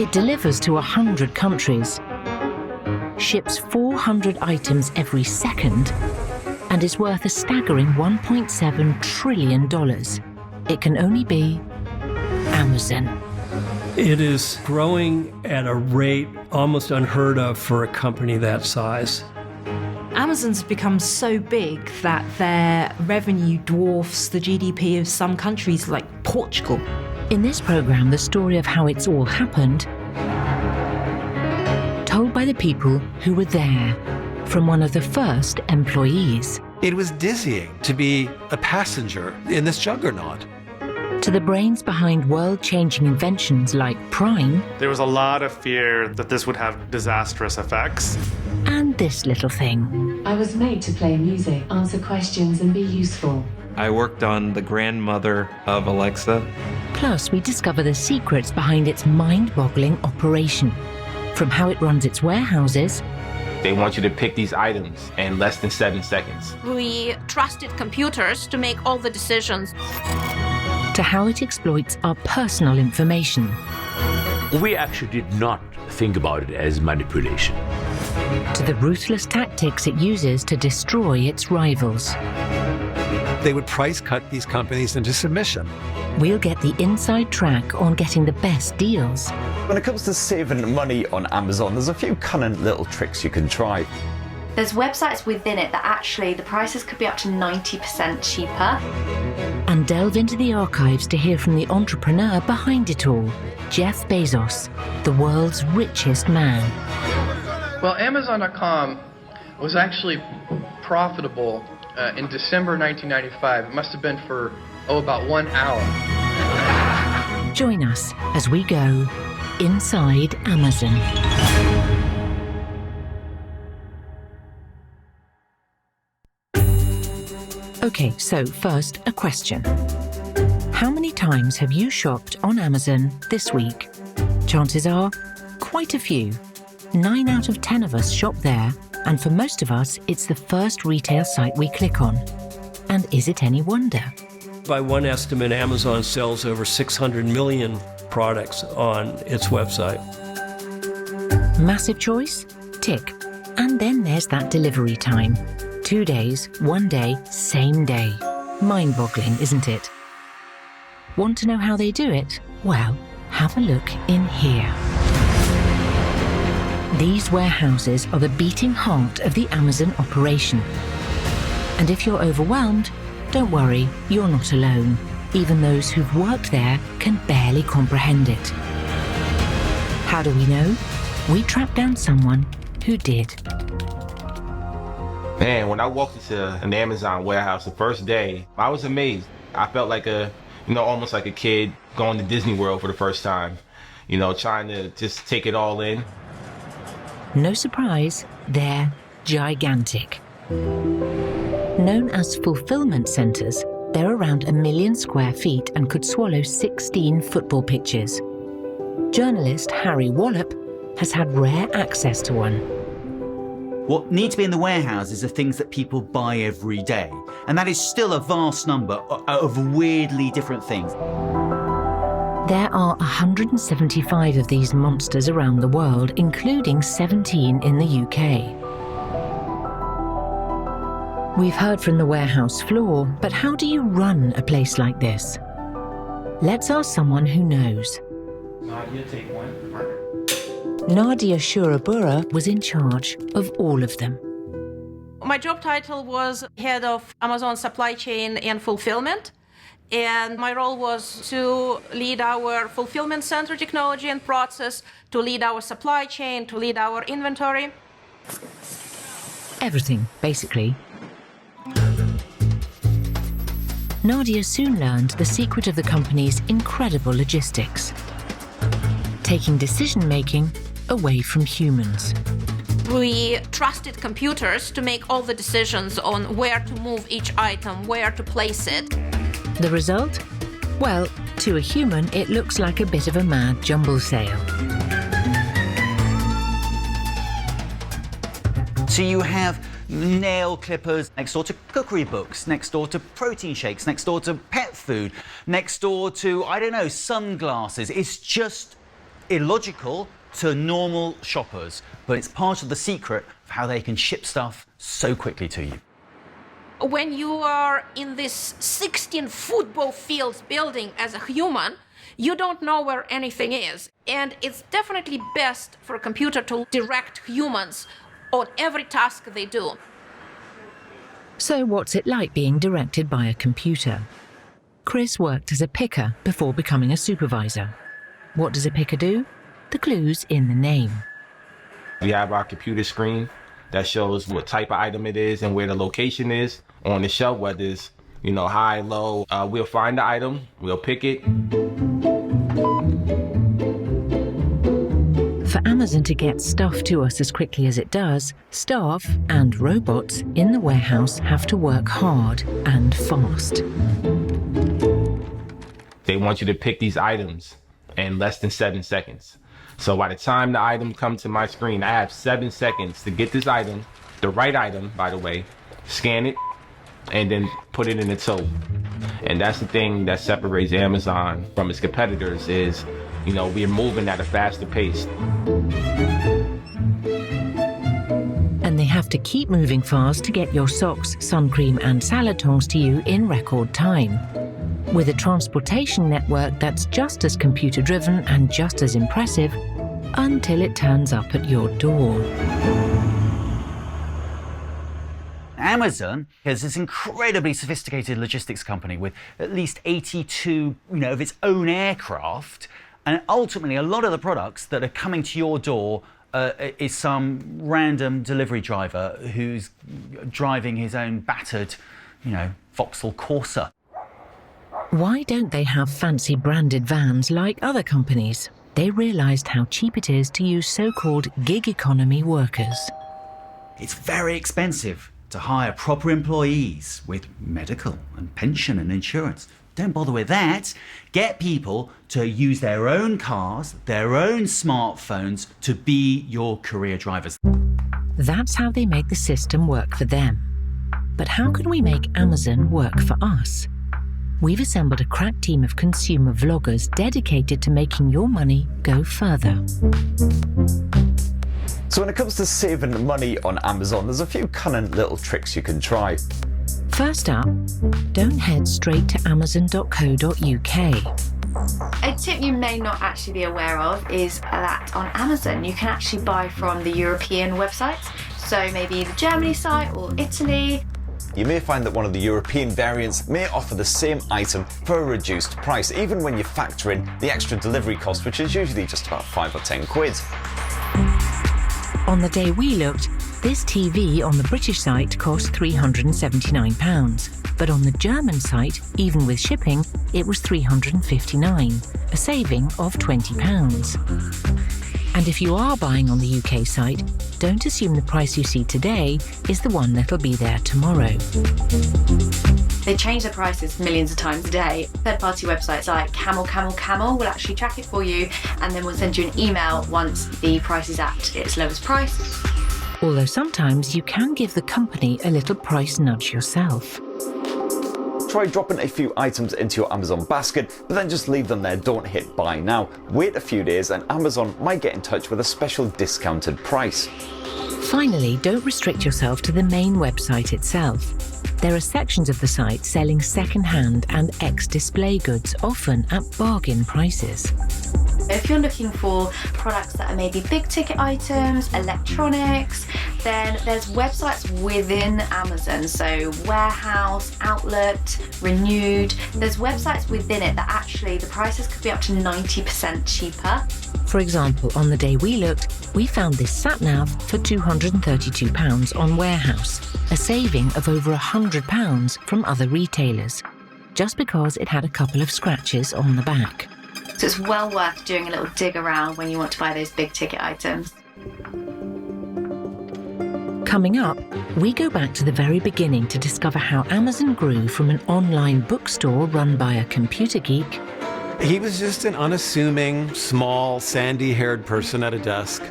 It delivers to 100 countries, ships 400 items every second, and is worth a staggering $1.7 trillion. It can only be Amazon. It is growing at a rate almost unheard of for a company that size. Amazon's become so big that their revenue dwarfs the GDP of some countries like Portugal. In this program, the story of how it's all happened, told by the people who were there, from one of the first employees. It was dizzying to be a passenger in this juggernaut. To the brains behind world-changing inventions like Prime. There was a lot of fear that this would have disastrous effects. And this little thing. I was made to play music, answer questions, and be useful. I worked on the grandmother of Alexa. Plus, we discover the secrets behind its mind-boggling operation. From how it runs its warehouses. They want you to pick these items in less than 7 seconds. We trusted computers to make all the decisions. To how it exploits our personal information. We actually did not think about it as manipulation. To the ruthless tactics it uses to destroy its rivals. They would price cut these companies into submission. We'll get the inside track on getting the best deals. When it comes to saving money on Amazon, there's a few cunning little tricks you can try. There's websites within it that actually the prices could be up to 90% cheaper. And delve into the archives to hear from the entrepreneur behind it all, Jeff Bezos, the world's richest man. Well, Amazon.com was actually profitable in December 1995. It must have been for, about 1 hour. Join us as we go inside Amazon. Okay, so first, a question. How many times have you shopped on Amazon this week? Chances are, quite a few. 9 out of 10 of us shop there, and for most of us, it's the first retail site we click on. And is it any wonder? By one estimate, Amazon sells over 600 million products on its website. Massive choice? Tick. And then there's that delivery time. 2 days, 1 day, same day. Mind-boggling, isn't it? Want to know how they do it? Well, have a look in here. These warehouses are the beating heart of the Amazon operation. And if you're overwhelmed, don't worry, you're not alone. Even those who've worked there can barely comprehend it. How do we know? We tracked down someone who did. Man, when I walked into an Amazon warehouse the first day, I was amazed. I felt like almost like a kid going to Disney World for the first time, trying to just take it all in. No surprise, they're gigantic. Known as fulfillment centers, they're around 1 million square feet and could swallow 16 football pitches. Journalist Harry Wallop has had rare access to one. What need to be in the warehouses are things that people buy every day. And that is still a vast number of weirdly different things. There are 175 of these monsters around the world, including 17 in the UK. We've heard from the warehouse floor, but how do you run a place like this? Let's ask someone who knows. Nadia, take one. Nadia Shurabura was in charge of all of them. My job title was head of Amazon supply chain and fulfillment. And my role was to lead our fulfillment center technology and process, to lead our supply chain, to lead our inventory. Everything, basically. Nadia soon learned the secret of the company's incredible logistics, taking decision-making away from humans. We trusted computers to make all the decisions on where to move each item, where to place it. The result? Well, to a human, it looks like a bit of a mad jumble sale. So you have nail clippers next door to cookery books, next door to protein shakes, next door to pet food, next door to, sunglasses. It's just illogical to normal shoppers, but it's part of the secret of how they can ship stuff so quickly to you. When you are in this 16 football fields building as a human, you don't know where anything is. And it's definitely best for a computer to direct humans on every task they do. So what's it like being directed by a computer? Chris worked as a picker before becoming a supervisor. What does a picker do? The clue's in the name. We have our computer screen that shows what type of item it is and where the location is on the shelf, whether it's, high, low. We'll find the item, we'll pick it. For Amazon to get stuff to us as quickly as it does, staff and robots in the warehouse have to work hard and fast. They want you to pick these items in less than 7 seconds. So by the time the item comes to my screen, I have 7 seconds to get this item, the right item, by the way, scan it, and then put it in the tote. And that's the thing that separates Amazon from its competitors is, we're moving at a faster pace. And they have to keep moving fast to get your socks, sun cream and salad tongs to you in record time. With a transportation network that's just as computer-driven and just as impressive until it turns up at your door. Amazon is this incredibly sophisticated logistics company with at least 82, of its own aircraft. And ultimately, a lot of the products that are coming to your door is some random delivery driver who's driving his own battered, Vauxhall Corsa. Why don't they have fancy branded vans like other companies? They realised how cheap it is to use so-called gig economy workers. It's very expensive to hire proper employees with medical and pension and insurance. Don't bother with that. Get people to use their own cars, their own smartphones to be your career drivers. That's how they make the system work for them. But how can we make Amazon work for us? We've assembled a crack team of consumer vloggers dedicated to making your money go further. So when it comes to saving money on Amazon, there's a few cunning little tricks you can try. First up, don't head straight to amazon.co.uk. A tip you may not actually be aware of is that on Amazon you can actually buy from the European websites, so maybe the Germany site or Italy. You may find that one of the European variants may offer the same item for a reduced price, even when you factor in the extra delivery cost, which is usually just about 5 or 10 quid. On the day we looked, this TV on the British site cost £379, but on the German site, even with shipping, it was £359, a saving of £20. And if you are buying on the UK site, don't assume the price you see today is the one that'll be there tomorrow. They change their prices millions of times a day. Third-party websites like Camel will actually track it for you, and then we'll send you an email once the price is at its lowest price. Although sometimes you can give the company a little price nudge yourself. Try dropping a few items into your Amazon basket, but then just leave them there. Don't hit buy now. Wait a few days and Amazon might get in touch with a special discounted price. Finally, don't restrict yourself to the main website itself. There are sections of the site selling second-hand and ex-display goods, often at bargain prices. If you're looking for products that are maybe big ticket items, electronics, then there's websites within Amazon. So Warehouse, Outlet, Renewed. There's websites within it that actually the prices could be up to 90% cheaper. For example, on the day we looked, we found this sat-nav for £232 on Warehouse, a saving of over £100 from other retailers, just because it had a couple of scratches on the back. So it's well worth doing a little dig around when you want to buy those big ticket items. Coming up, we go back to the very beginning to discover how Amazon grew from an online bookstore run by a computer geek. He was just an unassuming, small, sandy-haired person at a desk.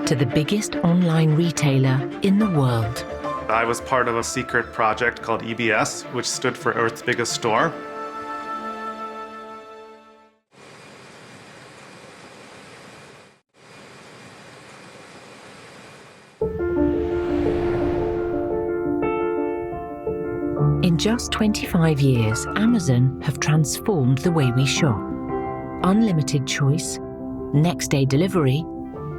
To the biggest online retailer in the world. I was part of a secret project called EBS, which stood for Earth's Biggest Store. just 25 years, Amazon have transformed the way we shop. Unlimited choice, next-day delivery,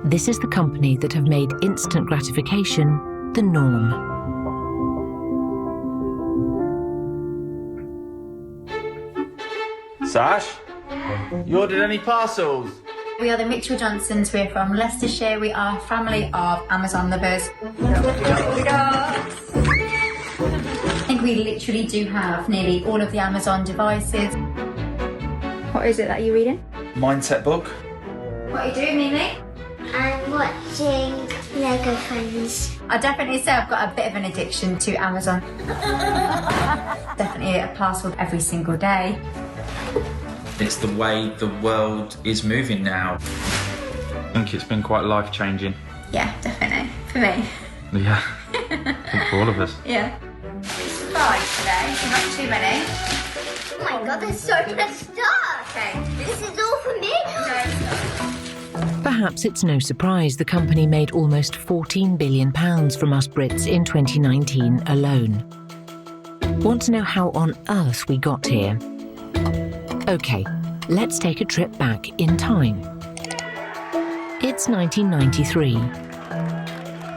this is the company that have made instant gratification the norm. Sash, you ordered any parcels? We are the Mitchell Johnsons. We're from Leicestershire. We are a family of Amazon lovers. I think we literally do have nearly all of the Amazon devices. What is it that you're reading? Mindset book. What are you doing, Mimi? I'm watching Lego Friends. I definitely say I've got a bit of an addiction to Amazon. Definitely a parcel every single day. It's the way the world is moving now. I think it's been quite life-changing. Yeah, definitely. For me. Yeah, I think for all of us. Yeah. 5 today, not too many. Oh my god, there's so much stuff! Okay. This is all for me? No. Perhaps it's no surprise the company made almost £14 billion from us Brits in 2019 alone. Want to know how on earth we got here? OK, let's take a trip back in time. It's 1993.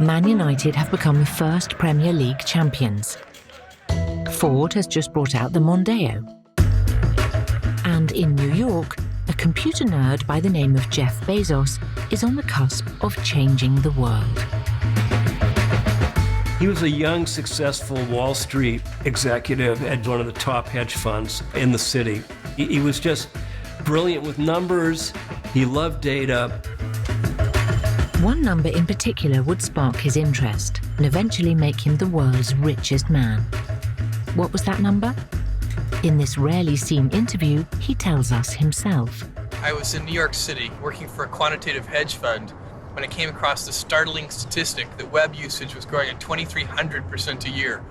Man United have become the first Premier League champions. Ford has just brought out the Mondeo. And in New York, a computer nerd by the name of Jeff Bezos is on the cusp of changing the world. He was a young, successful Wall Street executive at one of the top hedge funds in the city. He was just brilliant with numbers. He loved data. One number in particular would spark his interest and eventually make him the world's richest man. What was that number? In this rarely seen interview, he tells us himself. I was in New York City working for a quantitative hedge fund when I came across the startling statistic that web usage was growing at 2,300% a year.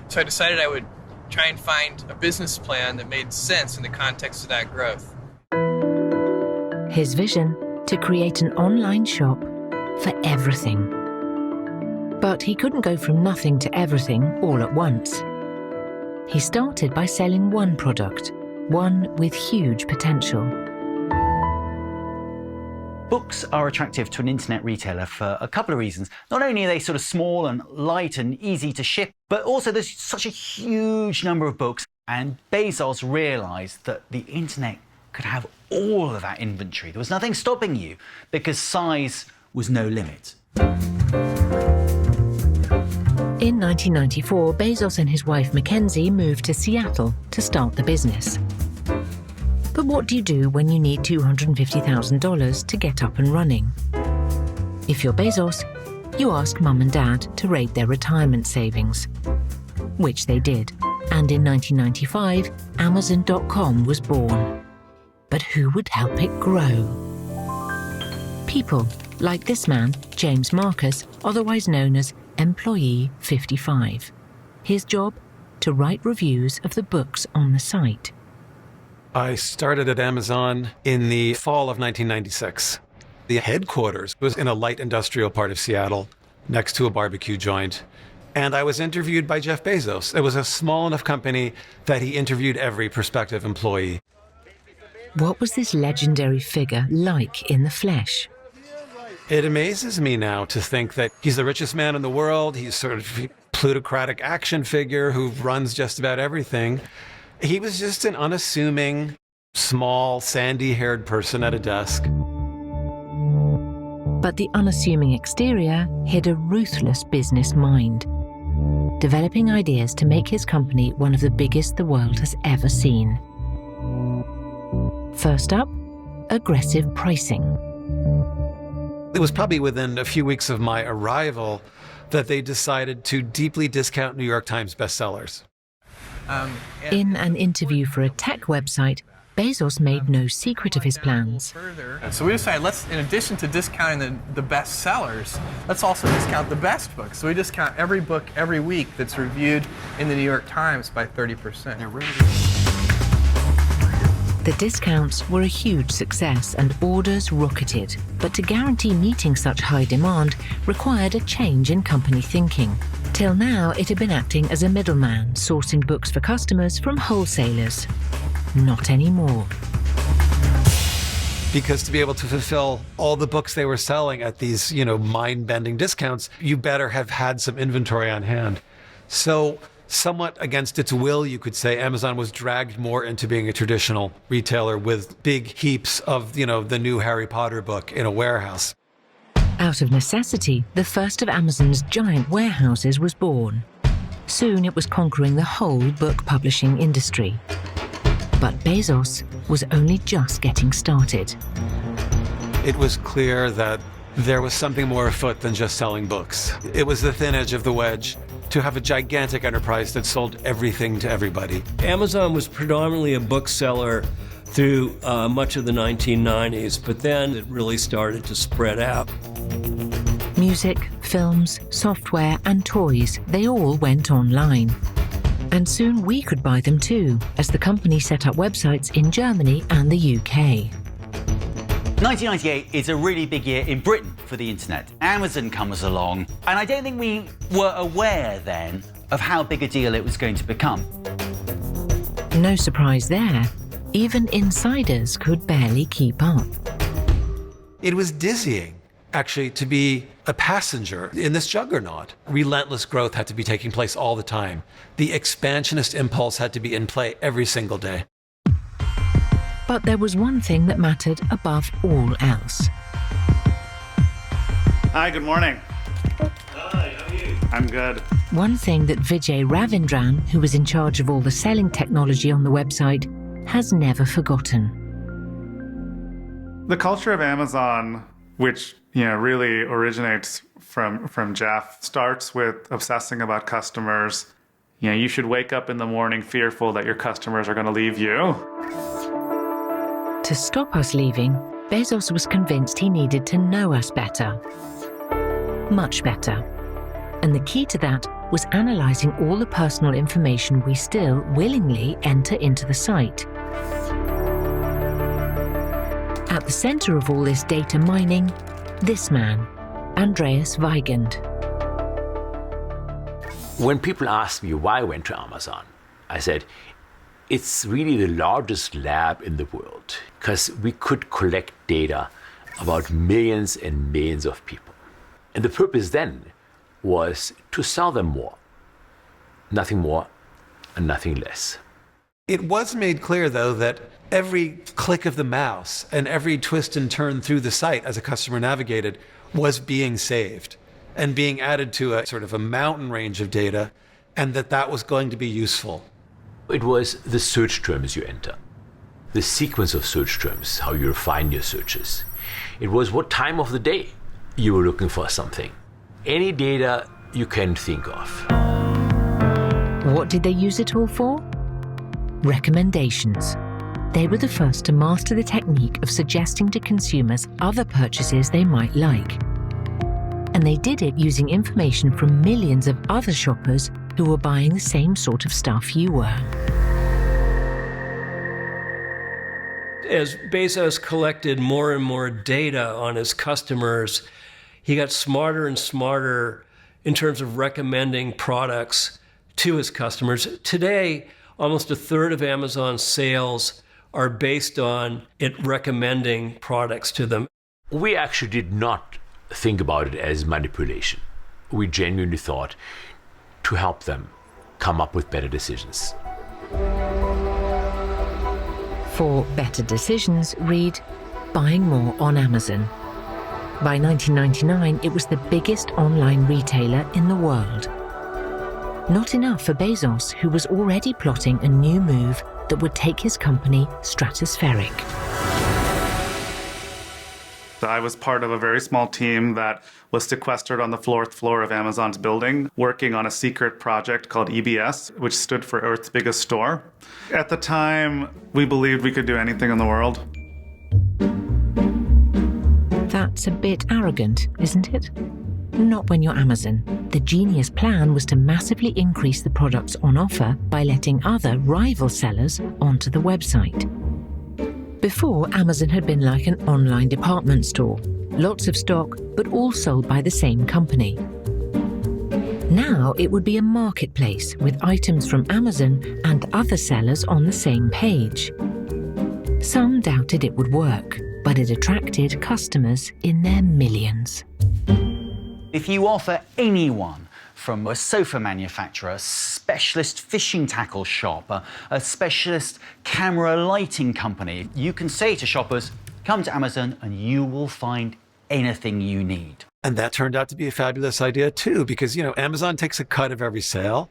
So I decided I would try and find a business plan that made sense in the context of that growth. His vision, to create an online shop for everything. But he couldn't go from nothing to everything all at once. He started by selling one product, one with huge potential. Books are attractive to an internet retailer for a couple of reasons. Not only are they sort of small and light and easy to ship, but also there's such a huge number of books, and Bezos realized that the internet could have all of that inventory. There was nothing stopping you because size was no limit. In 1994, Bezos and his wife Mackenzie moved to Seattle to start the business. But what do you do when you need $250,000 to get up and running? If you're Bezos, you ask Mum and Dad to raid their retirement savings, which they did. And in 1995, Amazon.com was born. But who would help it grow? People like this man, James Marcus, otherwise known as Employee 55. His job? To write reviews of the books on the site. I started at Amazon in the fall of 1996. The headquarters was in a light industrial part of Seattle, next to a barbecue joint. And I was interviewed by Jeff Bezos. It was a small enough company that he interviewed every prospective employee. What was this legendary figure like in the flesh? It amazes me now to think that he's the richest man in the world. He's sort of a plutocratic action figure who runs just about everything. He was just an unassuming, small, sandy-haired person at a desk. But the unassuming exterior hid a ruthless business mind, developing ideas to make his company one of the biggest the world has ever seen. First up, aggressive pricing. It was probably within a few weeks of my arrival that they decided to deeply discount New York Times bestsellers. In an interview for a tech website, Bezos made no secret of his plans. So we decided, in addition to discounting the best sellers, let's also discount the best books. So we discount every book every week that's reviewed in the New York Times by 30%. The discounts were a huge success and orders rocketed. But to guarantee meeting such high demand required a change in company thinking. Till now, it had been acting as a middleman, sourcing books for customers from wholesalers. Not anymore. Because to be able to fulfill all the books they were selling at these, mind-bending discounts, you better have had some inventory on hand. So somewhat against its will, you could say, Amazon was dragged more into being a traditional retailer with big heaps of, the new Harry Potter book in a warehouse. Out of necessity, the first of Amazon's giant warehouses was born. Soon it was conquering the whole book publishing industry. But Bezos was only just getting started. It was clear that there was something more afoot than just selling books. It was the thin edge of the wedge to have a gigantic enterprise that sold everything to everybody. Amazon was predominantly a bookseller through much of the 1990s, but then it really started to spread out. Music, films, software, and toys, they all went online. And soon we could buy them too, as the company set up websites in Germany and the UK. 1998 is a really big year in Britain for the internet. Amazon comes along, and I don't think we were aware then of how big a deal it was going to become. No surprise there. Even insiders could barely keep up. It was dizzying, actually, to be a passenger in this juggernaut. Relentless growth had to be taking place all the time. The expansionist impulse had to be in play every single day. But there was one thing that mattered above all else. Hi, good morning. Hi, how are you? I'm good. One thing that Vijay Ravindran, who was in charge of all the selling technology on the website, has never forgotten. The culture of Amazon, which really originates from Jeff, starts with obsessing about customers. You should wake up in the morning fearful that your customers are going to leave you. To stop us leaving, Bezos was convinced he needed to know us better. Much better. And the key to that was analysing all the personal information we still willingly enter into the site. At the centre of all this data mining, this man, Andreas Weigand. When people ask me why I went to Amazon, I said, it's really the largest lab in the world because we could collect data about millions and millions of people. And the purpose then was to sell them more. Nothing more and nothing less. It was made clear, though, that every click of the mouse and every twist and turn through the site as a customer navigated was being saved and being added to a sort of a mountain range of data, and that was going to be useful. It was the search terms you enter, the sequence of search terms, how you refine your searches. It was what time of the day you were looking for something. Any data you can think of. What did they use it all for? Recommendations. They were the first to master the technique of suggesting to consumers other purchases they might like. And they did it using information from millions of other shoppers who were buying the same sort of stuff you were. As Bezos collected more and more data on his customers, he got smarter and smarter in terms of recommending products to his customers. Today, almost a third of Amazon's sales are based on it recommending products to them. We actually did not think about it as manipulation. We genuinely thought to help them come up with better decisions. For better decisions, read buying more on Amazon. By 1999, it was the biggest online retailer in the world. Not enough for Bezos, who was already plotting a new move that would take his company stratospheric. I was part of a very small team that was sequestered on the 4th floor of Amazon's building, working on a secret project called EBS, which stood for Earth's Biggest Store. At the time, we believed we could do anything in the world. That's a bit arrogant, isn't it? Not when you're Amazon. The genius plan was to massively increase the products on offer by letting other rival sellers onto the website. Before, Amazon had been like an online department store. Lots of stock, but all sold by the same company. Now it would be a marketplace with items from Amazon and other sellers on the same page. Some doubted it would work, but it attracted customers in their millions. If you offer anyone, from a sofa manufacturer, a specialist fishing tackle shop, a specialist camera lighting company, you can say to shoppers, come to Amazon and you will find anything you need. And that turned out to be a fabulous idea too, because, Amazon takes a cut of every sale,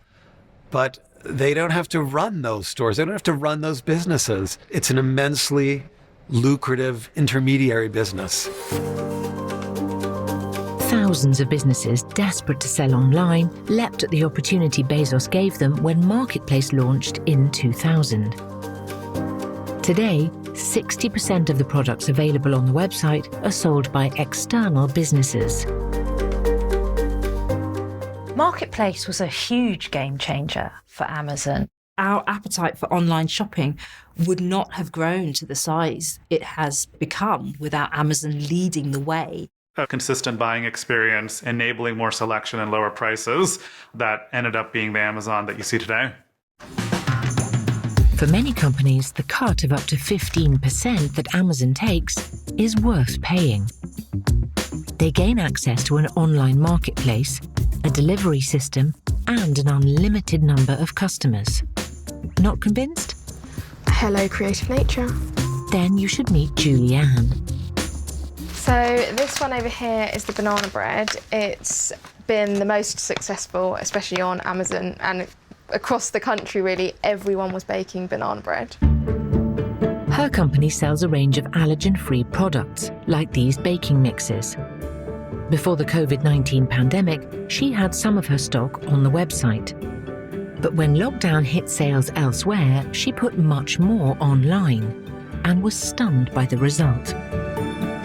but they don't have to run those stores. They don't have to run those businesses. It's an immensely lucrative intermediary business. Thousands of businesses desperate to sell online leapt at the opportunity Bezos gave them when Marketplace launched in 2000. Today, 60% of the products available on the website are sold by external businesses. Marketplace was a huge game changer for Amazon. Our appetite for online shopping would not have grown to the size it has become without Amazon leading the way. A consistent buying experience, enabling more selection and lower prices that ended up being the Amazon that you see today. For many companies, the cut of up to 15% that Amazon takes is worth paying. They gain access to an online marketplace, a delivery system, and an unlimited number of customers. Not convinced? Hello, Creative Nature. Then you should meet Julianne. So this one over here is the banana bread. It's been the most successful, especially on Amazon, and across the country really, everyone was baking banana bread. Her company sells a range of allergen-free products, like these baking mixes. Before the COVID-19 pandemic, she had some of her stock on the website. But when lockdown hit sales elsewhere, she put much more online and was stunned by the result.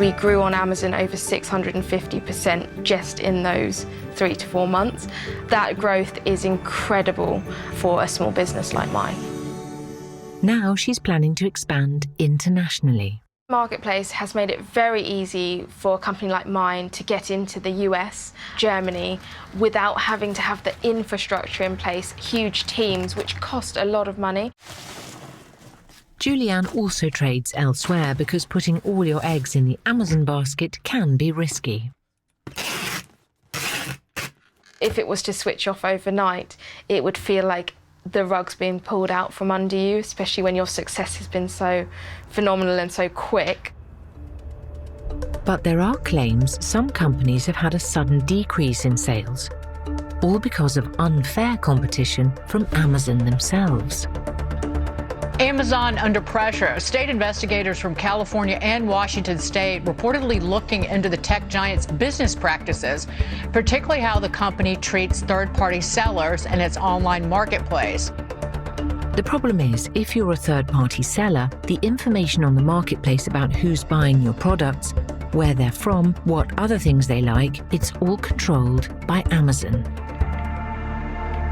We grew on Amazon over 650% just in those 3 to 4 months. That growth is incredible for a small business like mine. Now she's planning to expand internationally. Marketplace has made it very easy for a company like mine to get into the US, Germany, without having to have the infrastructure in place, huge teams, which cost a lot of money. Julianne also trades elsewhere because putting all your eggs in the Amazon basket can be risky. If it was to switch off overnight, it would feel like the rug's being pulled out from under you, especially when your success has been so phenomenal and so quick. But there are claims some companies have had a sudden decrease in sales, all because of unfair competition from Amazon themselves. Amazon under pressure. State investigators from California and Washington State reportedly looking into the tech giant's business practices, particularly how the company treats third-party sellers in its online marketplace. The problem is, if you're a third-party seller, the information on the marketplace about who's buying your products, where they're from, what other things they like, it's all controlled by Amazon.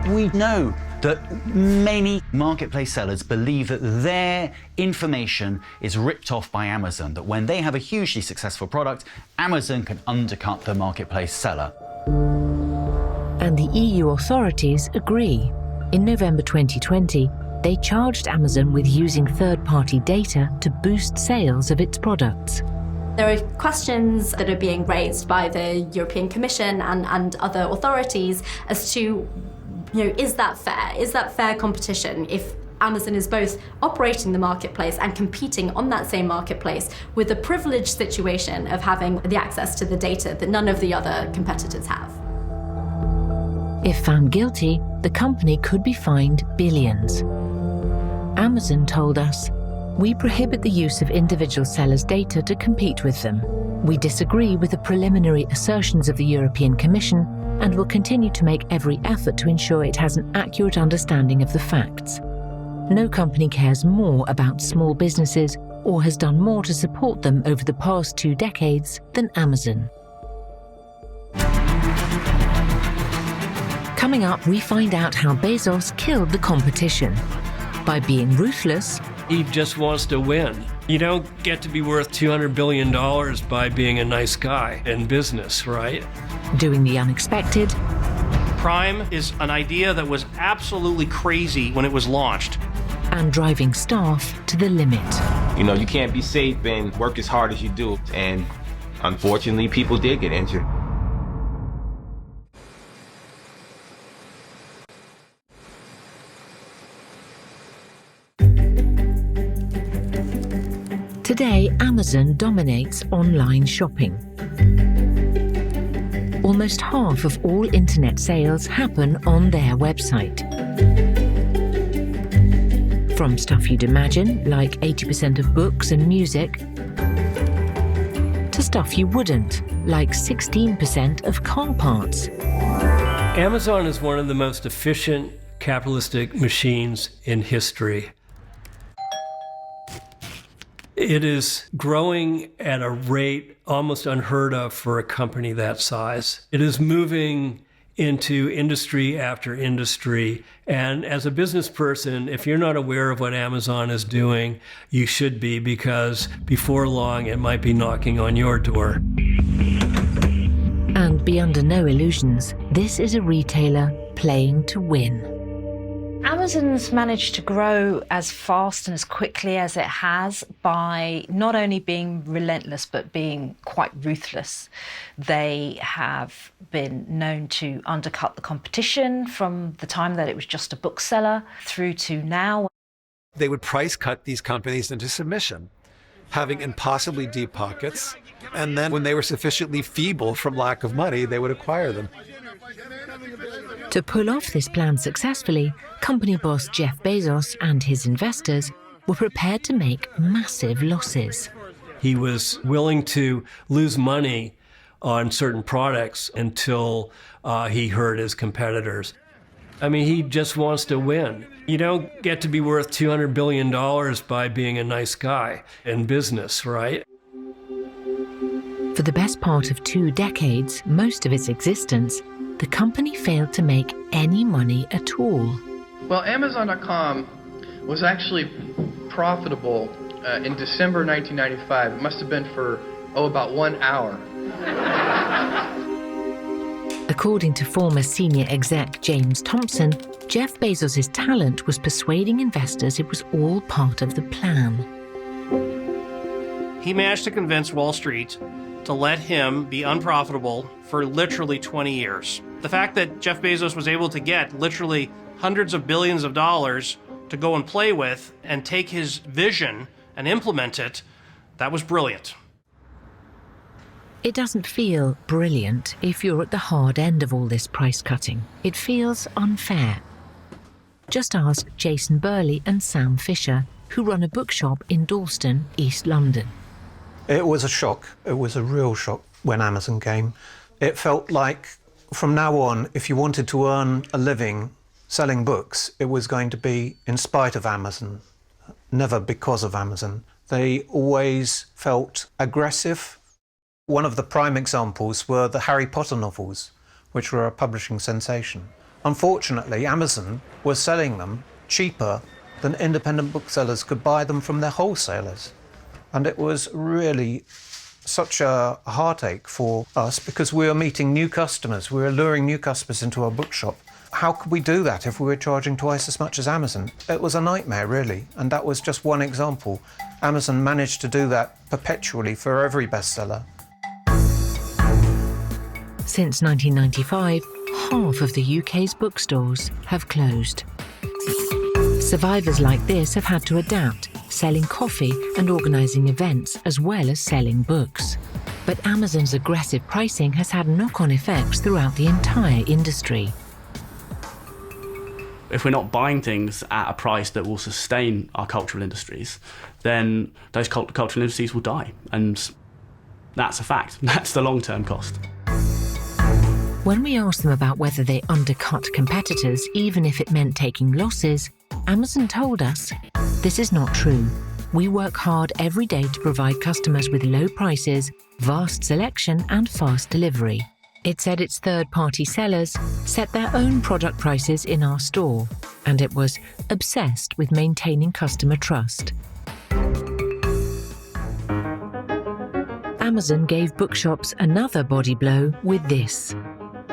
We know that many marketplace sellers believe that their information is ripped off by Amazon, that when they have a hugely successful product, Amazon can undercut the marketplace seller. And the EU authorities agree. In November 2020, they charged Amazon with using third-party data to boost sales of its products. There are questions that are being raised by the European Commission and other authorities as to is that fair? Is that fair competition if Amazon is both operating the marketplace and competing on that same marketplace with the privileged situation of having the access to the data that none of the other competitors have? If found guilty, the company could be fined billions. Amazon told us, "We prohibit the use of individual sellers' data to compete with them. We disagree with the preliminary assertions of the European Commission and will continue to make every effort to ensure it has an accurate understanding of the facts. No company cares more about small businesses or has done more to support them over the past 2 decades than Amazon." Coming up, we find out how Bezos killed the competition. By being ruthless, he just wants to win. You don't get to be worth $200 billion by being a nice guy in business, right? Doing the unexpected, Prime is an idea that was absolutely crazy when it was launched. And driving staff to the limit. You know, you can't be safe and work as hard as you do. And unfortunately, people did get injured. Today, Amazon dominates online shopping. Almost half of all internet sales happen on their website. From stuff you'd imagine, like 80% of books and music, to stuff you wouldn't, like 16% of car parts. Amazon is one of the most efficient capitalistic machines in history. It is growing at a rate almost unheard of for a company that size. It is moving into industry after industry. And as a business person, if you're not aware of what Amazon is doing, you should be, because before long, it might be knocking on your door. And be under no illusions, this is a retailer playing to win. Amazon's managed to grow as fast and as quickly as it has by not only being relentless, but being quite ruthless. They have been known to undercut the competition from the time that it was just a bookseller through to now. They would price cut these companies into submission, having impossibly deep pockets. And then when they were sufficiently feeble from lack of money, they would acquire them. To pull off this plan successfully, company boss Jeff Bezos and his investors were prepared to make massive losses. He was willing to lose money on certain products until he hurt his competitors. I mean, he just wants to win. You don't get to be worth $200 billion by being a nice guy in business, right? For the best part of 2 decades, most of its existence, the company failed to make any money at all. Well, Amazon.com was actually profitable in December 1995. It must have been for, about 1 hour. According to former senior exec James Thompson, Jeff Bezos' talent was persuading investors it was all part of the plan. He managed to convince Wall Street to let him be unprofitable for literally 20 years. The fact that Jeff Bezos was able to get literally hundreds of billions of dollars to go and play with and take his vision and implement it, that was brilliant. It doesn't feel brilliant if you're at the hard end of all this price cutting. It feels unfair. Just ask Jason Burley and Sam Fisher, who run a bookshop in Dalston, East London. It was a shock. It was a real shock when Amazon came. It felt like from now on, if you wanted to earn a living selling books, it was going to be in spite of Amazon, never because of Amazon. They always felt aggressive. One of the prime examples were the Harry Potter novels, which were a publishing sensation. Unfortunately, Amazon was selling them cheaper than independent booksellers could buy them from their wholesalers. And it was really such a heartache for us because we were meeting new customers. We were luring new customers into our bookshop. How could we do that if we were charging twice as much as Amazon? It was a nightmare, really. And that was just one example. Amazon managed to do that perpetually for every bestseller. Since 1995, half of the UK's bookstores have closed. Survivors like this have had to adapt, selling coffee and organising events as well as selling books. But Amazon's aggressive pricing has had knock-on effects throughout the entire industry. If we're not buying things at a price that will sustain our cultural industries, then those cultural industries will die. And that's a fact. That's the long-term cost. When we asked them about whether they undercut competitors, even if it meant taking losses, Amazon told us, this is not true. We work hard every day to provide customers with low prices, vast selection and fast delivery. It said its third-party sellers set their own product prices in our store, and it was obsessed with maintaining customer trust. Amazon gave bookshops another body blow with this.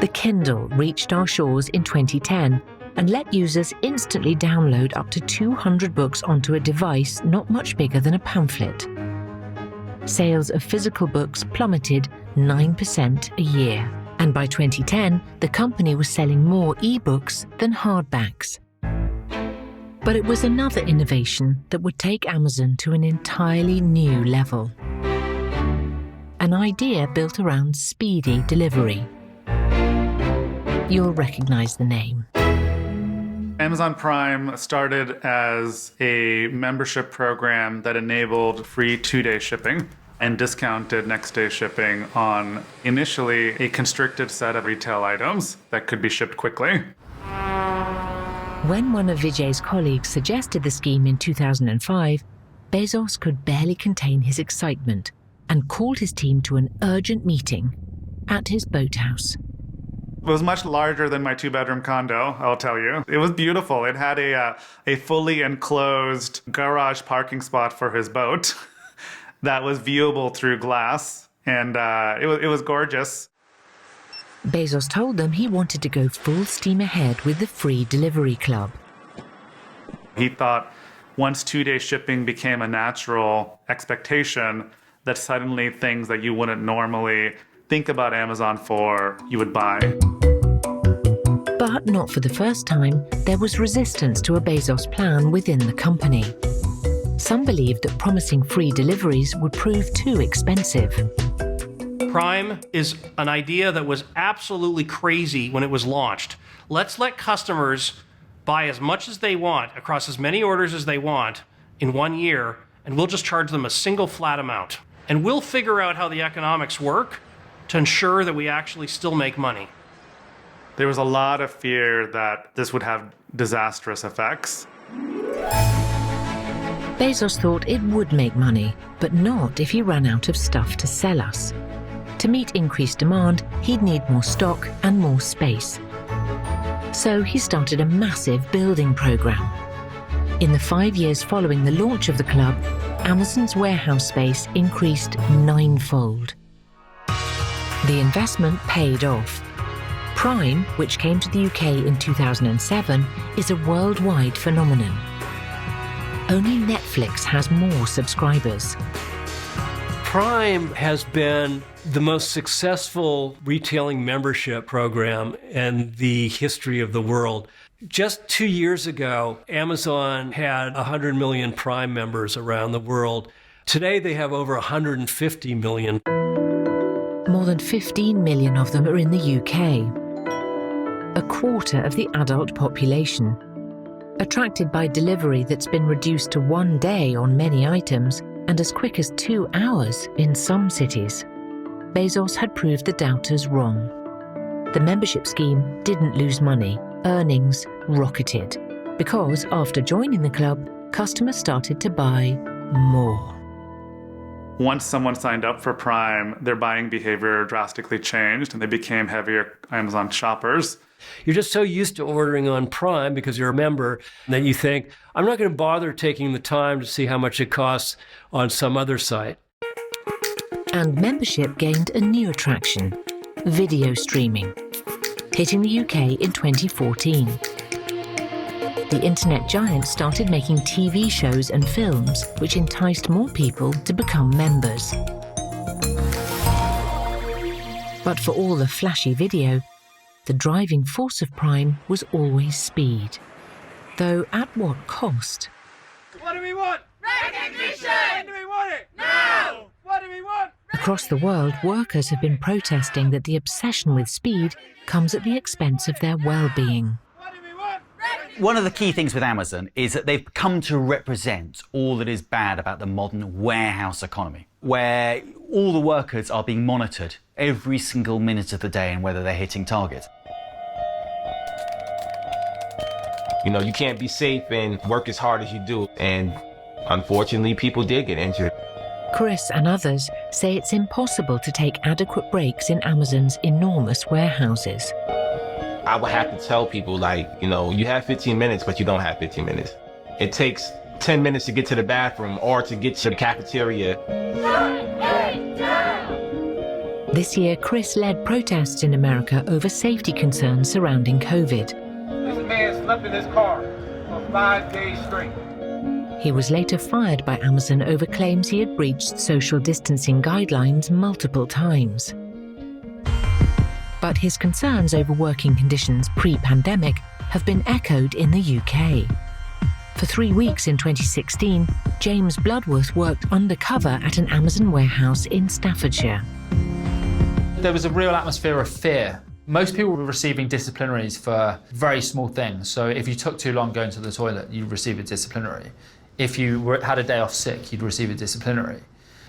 The Kindle reached our shores in 2010 and let users instantly download up to 200 books onto a device not much bigger than a pamphlet. Sales of physical books plummeted 9% a year, and by 2010, the company was selling more e-books than hardbacks. But it was another innovation that would take Amazon to an entirely new level. An idea built around speedy delivery. You'll recognize the name. Amazon Prime started as a membership program that enabled free 2-day shipping and discounted next-day shipping on initially a constricted set of retail items that could be shipped quickly. When one of Vijay's colleagues suggested the scheme in 2005, Bezos could barely contain his excitement and called his team to an urgent meeting at his boathouse. It was much larger than my 2-bedroom condo, I'll tell you. It was beautiful. It had a fully enclosed garage parking spot for his boat that was viewable through glass, and it was gorgeous. Bezos told them he wanted to go full steam ahead with the free delivery club. He thought once 2-day shipping became a natural expectation, that suddenly things that you wouldn't normally think about Amazon for, you would buy. But not for the first time, there was resistance to a Bezos plan within the company. Some believed that promising free deliveries would prove too expensive. Prime is an idea that was absolutely crazy when it was launched. Let's let customers buy as much as they want across as many orders as they want in 1 year, and we'll just charge them a single flat amount. And we'll figure out how the economics work to ensure that we actually still make money. There was a lot of fear that this would have disastrous effects. Bezos thought it would make money, but not if he ran out of stuff to sell us. To meet increased demand, he'd need more stock and more space. So he started a massive building program. In the 5 years following the launch of the club, Amazon's warehouse space increased 9-fold. The investment paid off. Prime, which came to the UK in 2007, is a worldwide phenomenon. Only Netflix has more subscribers. Prime has been the most successful retailing membership program in the history of the world. Just 2 years ago, Amazon had 100 million Prime members around the world. Today, they have over 150 million. More than 15 million of them are in the UK. A quarter of the adult population. Attracted by delivery that's been reduced to 1 day on many items and as quick as 2 hours in some cities, Bezos had proved the doubters wrong. The membership scheme didn't lose money. Earnings rocketed because after joining the club, customers started to buy more. Once someone signed up for Prime, their buying behavior drastically changed and they became heavier Amazon shoppers. You're just so used to ordering on Prime because you're a member that you think, I'm not going to bother taking the time to see how much it costs on some other site. And membership gained a new attraction, video streaming, hitting the UK in 2014. The internet giant started making TV shows and films which enticed more people to become members. But for all the flashy video, the driving force of Prime was always speed. Though at what cost? What do we want? Recognition! When do we want it? Now! What do we want? Across the world, workers have been protesting that the obsession with speed comes at the expense of their well-being. One of the key things with Amazon is that they've come to represent all that is bad about the modern warehouse economy, where all the workers are being monitored every single minute of the day and whether they're hitting targets. You know, you can't be safe and work as hard as you do. And unfortunately, people did get injured. Chris and others say it's impossible to take adequate breaks in Amazon's enormous warehouses. I would have to tell people, like, you know, you have 15 minutes, but you don't have 15 minutes. It takes 10 minutes to get to the bathroom or to get to the cafeteria. This year, Chris led protests in America over safety concerns surrounding COVID. This man slept in his car for 5 days straight. He was later fired by Amazon over claims he had breached social distancing guidelines multiple times. But his concerns over working conditions pre-pandemic have been echoed in the UK. For 3 weeks in 2016, James Bloodworth worked undercover at an Amazon warehouse in Staffordshire. There was a real atmosphere of fear. Most people were receiving disciplinaries for very small things. So if you took too long going to the toilet, you'd receive a disciplinary. If you had a day off sick, you'd receive a disciplinary.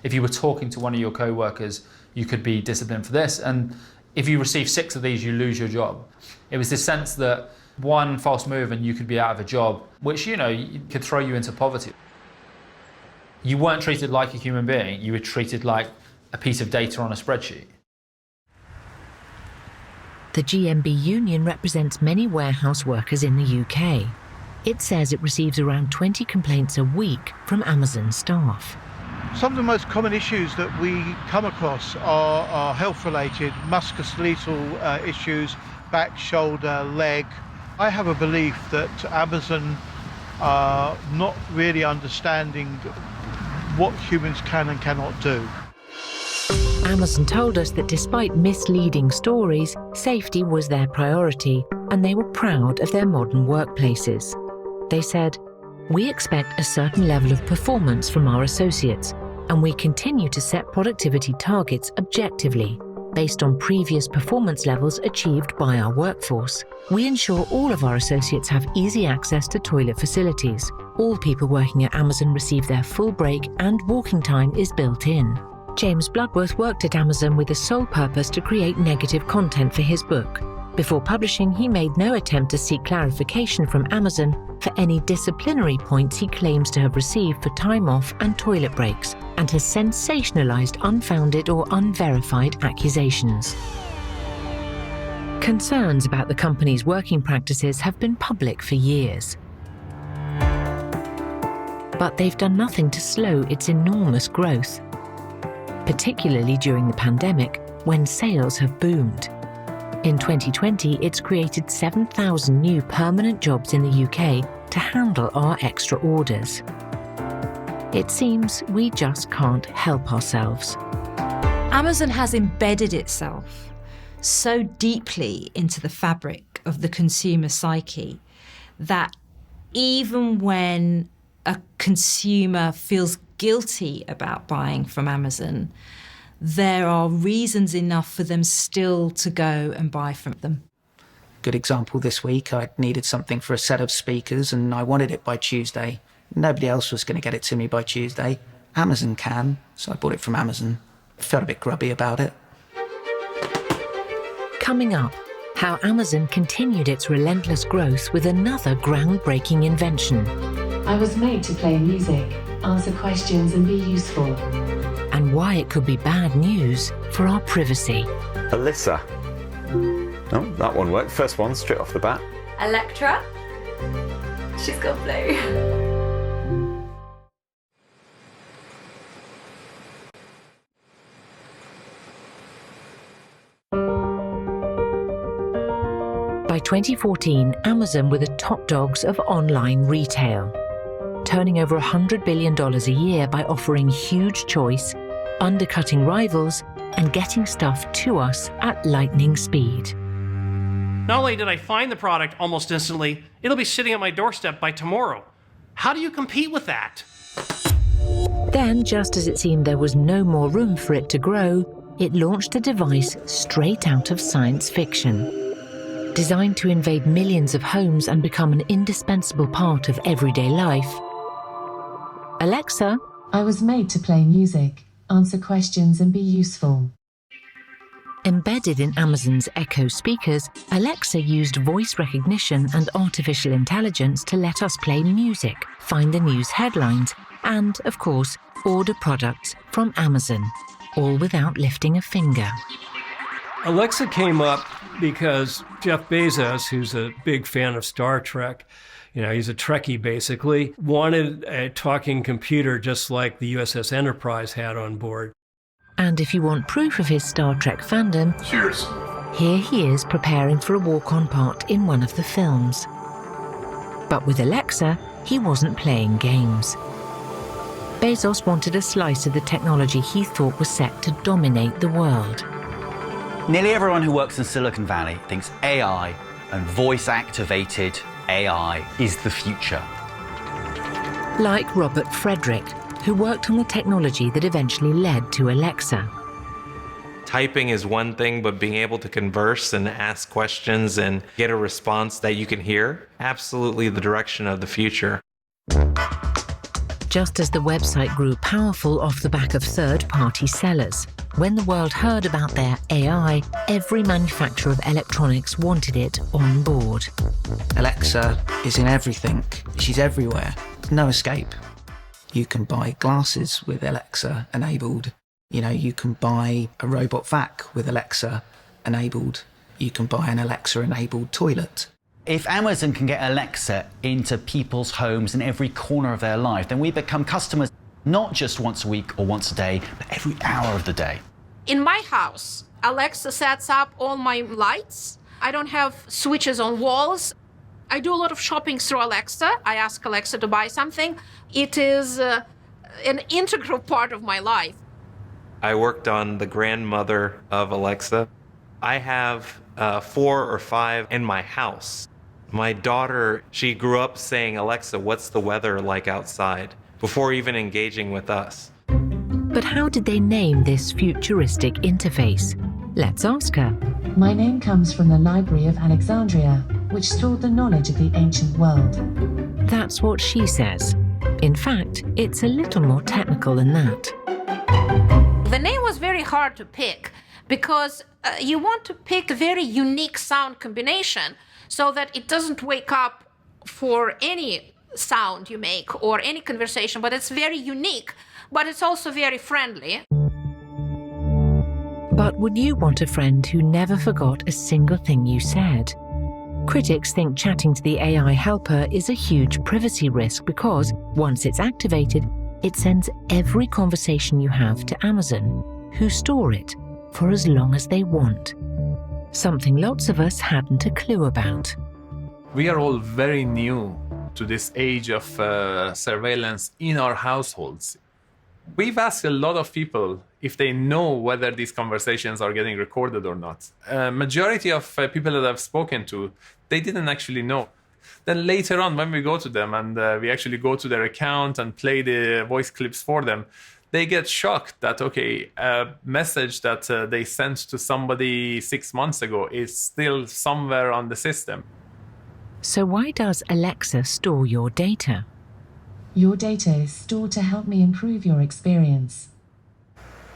If you were talking to one of your co-workers, you could be disciplined for this. And if you receive 6 of these, you lose your job. It was this sense that one false move and you could be out of a job, which, could throw you into poverty. You weren't treated like a human being. You were treated like a piece of data on a spreadsheet. The GMB union represents many warehouse workers in the UK. It says it receives around 20 complaints a week from Amazon staff. Some of the most common issues that we come across are health-related, musculoskeletal issues, back, shoulder, leg. I have a belief that Amazon are not really understanding what humans can and cannot do. Amazon told us that despite misleading stories, safety was their priority, and they were proud of their modern workplaces. They said, "We expect a certain level of performance from our associates, and we continue to set productivity targets objectively, based on previous performance levels achieved by our workforce. We ensure all of our associates have easy access to toilet facilities. All people working at Amazon receive their full break, and walking time is built in." James Bloodworth worked at Amazon with the sole purpose to create negative content for his book. Before publishing, he made no attempt to seek clarification from Amazon for any disciplinary points he claims to have received for time off and toilet breaks, and has sensationalized unfounded or unverified accusations. Concerns about the company's working practices have been public for years. But they've done nothing to slow its enormous growth, particularly during the pandemic, when sales have boomed. In 2020, it's created 7,000 new permanent jobs in the UK to handle our extra orders. It seems we just can't help ourselves. Amazon has embedded itself so deeply into the fabric of the consumer psyche that even when a consumer feels guilty about buying from Amazon, there are reasons enough for them still to go and buy from them. Good example this week, I needed something for a set of speakers and I wanted it by Tuesday. Nobody else was going to get it to me by Tuesday. Amazon can, so I bought it from Amazon. Felt a bit grubby about it. Coming up, how Amazon continued its relentless growth with another groundbreaking invention. I was made to play music, answer questions and be useful. And why it could be bad news for our privacy. Alyssa. Oh, that one worked. First one, straight off the bat. Electra. She's got blue. By 2014, Amazon were the top dogs of online retail, turning over $100 billion a year by offering huge choice, undercutting rivals, and getting stuff to us at lightning speed. Not only did I find the product almost instantly, it'll be sitting at my doorstep by tomorrow. How do you compete with that? Then, just as it seemed there was no more room for it to grow, it launched a device straight out of science fiction. Designed to invade millions of homes and become an indispensable part of everyday life. Alexa. I was made to play music, answer questions and be useful. Embedded in Amazon's Echo speakers, Alexa used voice recognition and artificial intelligence to let us play music, find the news headlines, and, of course, order products from Amazon, all without lifting a finger. Alexa came up because Jeff Bezos, who's a big fan of Star Trek, he's a Trekkie basically, wanted a talking computer just like the USS Enterprise had on board. And if you want proof of his Star Trek fandom, cheers. Here he is preparing for a walk-on part in one of the films. But with Alexa, he wasn't playing games. Bezos wanted a slice of the technology he thought was set to dominate the world. Nearly everyone who works in Silicon Valley thinks AI and voice-activated AI is the future. Like Robert Frederick, who worked on the technology that eventually led to Alexa. Typing is one thing, but being able to converse and ask questions and get a response that you can hear, absolutely the direction of the future. Just as the website grew powerful off the back of third-party sellers, when the world heard about their AI, every manufacturer of electronics wanted it on board. Alexa is in everything. She's everywhere. No escape. You can buy glasses with Alexa enabled. You can buy a robot vac with Alexa enabled. You can buy an Alexa enabled toilet. If Amazon can get Alexa into people's homes in every corner of their life, then we become customers not just once a week or once a day, but every hour of the day. In my house, Alexa sets up all my lights. I don't have switches on walls. I do a lot of shopping through Alexa. I ask Alexa to buy something. It is an integral part of my life. I worked on the grandmother of Alexa. I have 4 or 5 in my house. My daughter, she grew up saying, Alexa, what's the weather like outside? Before even engaging with us. But how did they name this futuristic interface? Let's ask her. My name comes from the Library of Alexandria, which stored the knowledge of the ancient world. That's what she says. In fact, it's a little more technical than that. The name was very hard to pick because you want to pick a very unique sound combination so that it doesn't wake up for any sound you make or any conversation, but it's very unique, but it's also very friendly. But would you want a friend who never forgot a single thing you said? Critics think chatting to the AI helper is a huge privacy risk because, once it's activated, it sends every conversation you have to Amazon, who store it for as long as they want. Something lots of us hadn't a clue about. We are all very new to this age of surveillance in our households. We've asked a lot of people if they know whether these conversations are getting recorded or not. Majority of people that I've spoken to, they didn't actually know. Then later on, when we go to them and we actually go to their account and play the voice clips for them, they get shocked that, okay, a message that they sent to somebody 6 months ago is still somewhere on the system. So why does Alexa store your data? Your data is stored to help me improve your experience.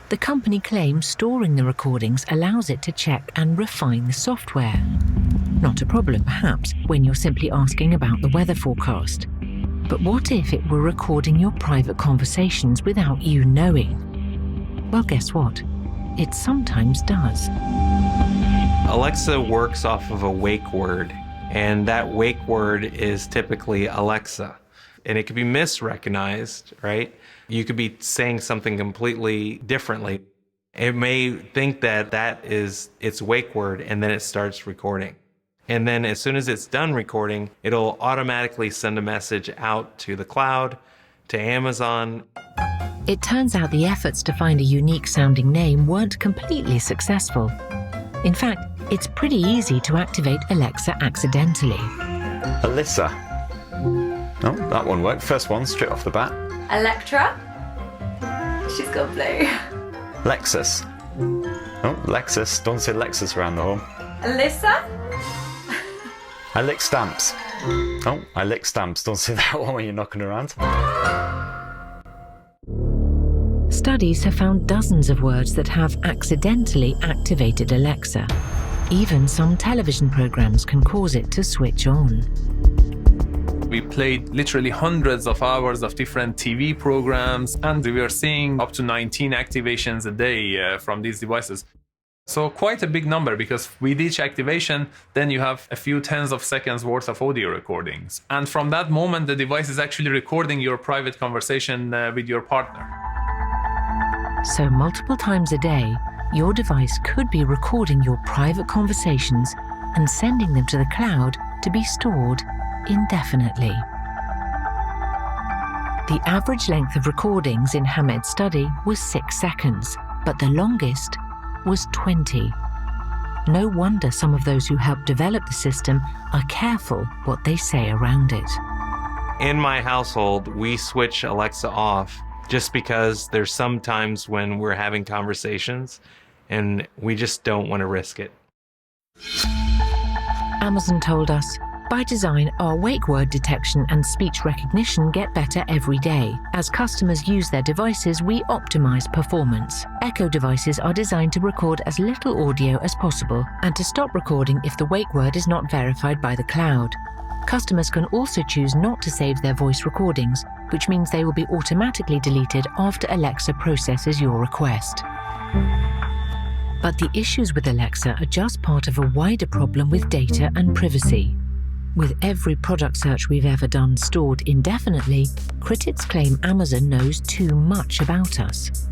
The company claims storing the recordings allows it to check and refine the software. Not a problem, perhaps, when you're simply asking about the weather forecast. But what if it were recording your private conversations without you knowing? Well, guess what? It sometimes does. Alexa works off of a wake word, and that wake word is typically Alexa. And it could be misrecognized, right? You could be saying something completely differently. It may think that that is its wake word, and then it starts recording. And then as soon as it's done recording, it'll automatically send a message out to the cloud, to Amazon. It turns out the efforts to find a unique sounding name weren't completely successful. In fact, it's pretty easy to activate Alexa accidentally. Alyssa. Oh, that one worked. First one, straight off the bat. Electra. She's got blue. Lexus. Oh, Lexus. Don't say Lexus around the home. Alyssa. I lick stamps. Oh, I lick stamps. Don't say that one when you're knocking around. Studies have found dozens of words that have accidentally activated Alexa. Even some television programs can cause it to switch on. We played literally hundreds of hours of different TV programs, and we were seeing up to 19 activations a day from these devices. So quite a big number, because with each activation, then you have a few tens of seconds worth of audio recordings. And from that moment, the device is actually recording your private conversation with your partner. So multiple times a day, your device could be recording your private conversations and sending them to the cloud to be stored indefinitely. The average length of recordings in Hamed's study was 6 seconds, but the longest was 20. No wonder some of those who helped develop the system are careful what they say around it. In my household, we switch Alexa off just because there's some times when we're having conversations and we just don't want to risk it. Amazon told us, by design, our wake word detection and speech recognition get better every day. As customers use their devices, we optimize performance. Echo devices are designed to record as little audio as possible and to stop recording if the wake word is not verified by the cloud. Customers can also choose not to save their voice recordings, which means they will be automatically deleted after Alexa processes your request. But the issues with Alexa are just part of a wider problem with data and privacy. With every product search we've ever done stored indefinitely, critics claim Amazon knows too much about us.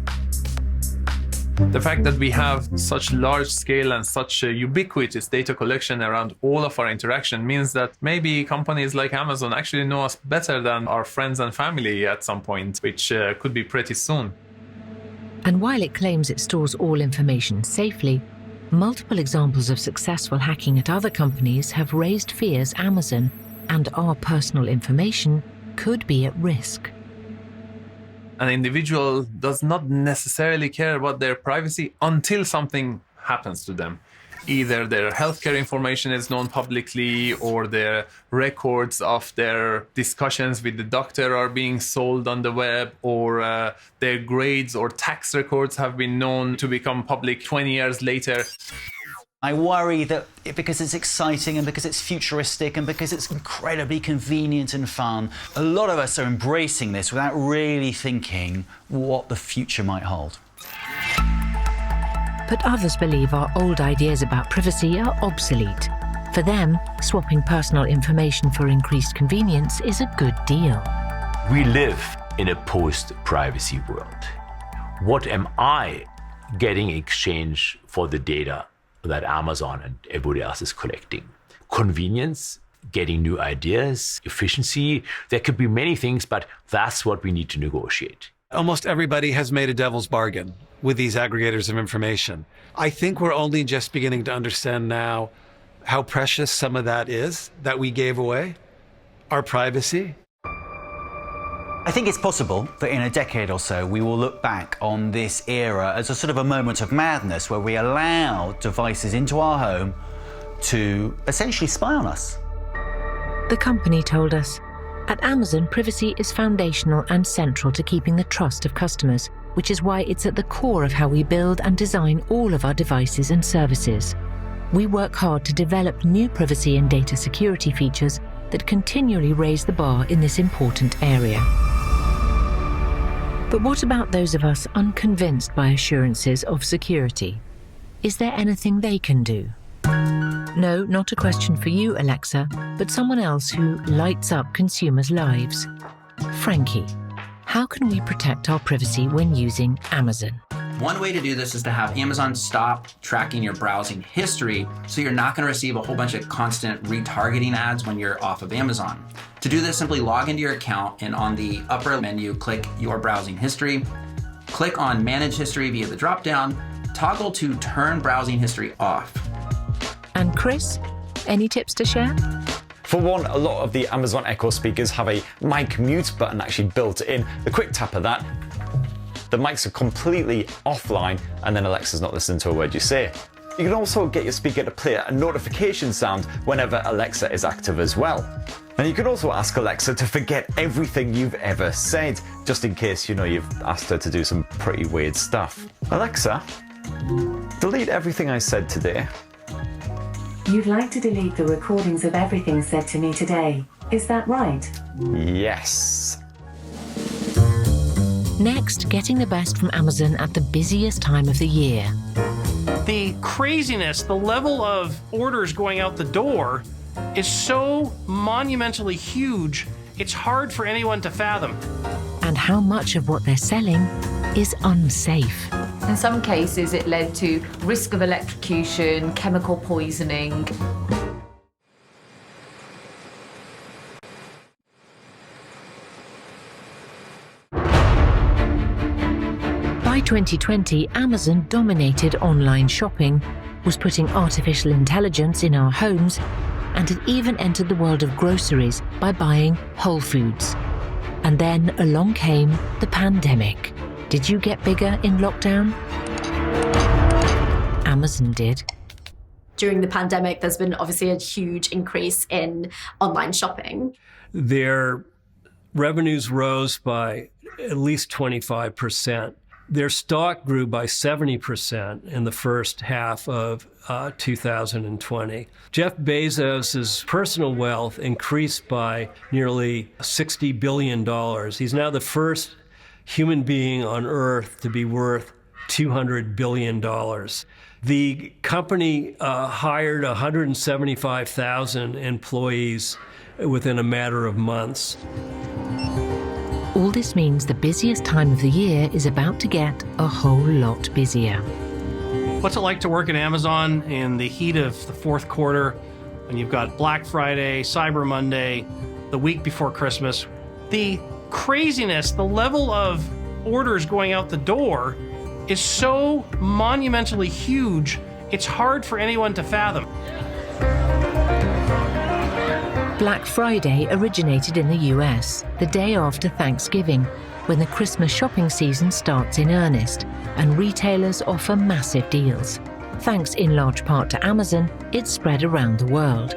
The fact that we have such large scale and such a ubiquitous data collection around all of our interaction means that maybe companies like Amazon actually know us better than our friends and family at some point, which could be pretty soon. And while it claims it stores all information safely, multiple examples of successful hacking at other companies have raised fears Amazon and our personal information could be at risk. An individual does not necessarily care about their privacy until something happens to them. Either their healthcare information is known publicly, or their records of their discussions with the doctor are being sold on the web, or their grades or tax records have been known to become public 20 years later. I worry that because it's exciting and because it's futuristic and because it's incredibly convenient and fun, a lot of us are embracing this without really thinking what the future might hold. But others believe our old ideas about privacy are obsolete. For them, swapping personal information for increased convenience is a good deal. We live in a post-privacy world. What am I getting in exchange for the data that Amazon and everybody else is collecting? Convenience, getting new ideas, efficiency. There could be many things, but that's what we need to negotiate. Almost everybody has made a devil's bargain with these aggregators of information. I think we're only just beginning to understand now how precious some of that is that we gave away, our privacy. I think it's possible that in a decade or so we will look back on this era as a sort of a moment of madness where we allowed devices into our home to essentially spy on us. The company told us, at Amazon, privacy is foundational and central to keeping the trust of customers, which is why it's at the core of how we build and design all of our devices and services. We work hard to develop new privacy and data security features that continually raise the bar in this important area. But what about those of us unconvinced by assurances of security? Is there anything they can do? No, not a question for you, Alexa, but someone else who lights up consumers' lives. Frankie, how can we protect our privacy when using Amazon? One way to do this is to have Amazon stop tracking your browsing history so you're not going to receive a whole bunch of constant retargeting ads when you're off of Amazon. To do this, simply log into your account and on the upper menu, click Your Browsing History. Click on Manage History via the drop-down. Toggle to Turn Browsing History off. And Chris, any tips to share? For one, a lot of the Amazon Echo speakers have a mic mute button actually built in. The quick tap of that, the mics are completely offline and then Alexa's not listening to a word you say. You can also get your speaker to play a notification sound whenever Alexa is active as well. And you can also ask Alexa to forget everything you've ever said, just in case you've asked her to do some pretty weird stuff. Alexa, delete everything I said today. You'd like to delete the recordings of everything said to me today, is that right? Yes. Next, getting the best from Amazon at the busiest time of the year. The craziness, the level of orders going out the door is so monumentally huge, it's hard for anyone to fathom. And how much of what they're selling is unsafe. In some cases, it led to risk of electrocution, chemical poisoning. By 2020, Amazon dominated online shopping, was putting artificial intelligence in our homes, and had even entered the world of groceries by buying Whole Foods. And then along came the pandemic. Did you get bigger in lockdown? Amazon did. During the pandemic, there's been obviously a huge increase in online shopping. Their revenues rose by at least 25%. Their stock grew by 70% in the first half of 2020. Jeff Bezos' personal wealth increased by nearly $60 billion. He's now the first human being on Earth to be worth $200 billion. The company hired 175,000 employees within a matter of months. All this means the busiest time of the year is about to get a whole lot busier. What's it like to work at Amazon in the heat of the fourth quarter when you've got Black Friday, Cyber Monday, the week before Christmas? The craziness, the level of orders going out the door is so monumentally huge, it's hard for anyone to fathom. Black Friday originated in the US, the day after Thanksgiving, when the Christmas shopping season starts in earnest, and retailers offer massive deals. Thanks in large part to Amazon, it's spread around the world.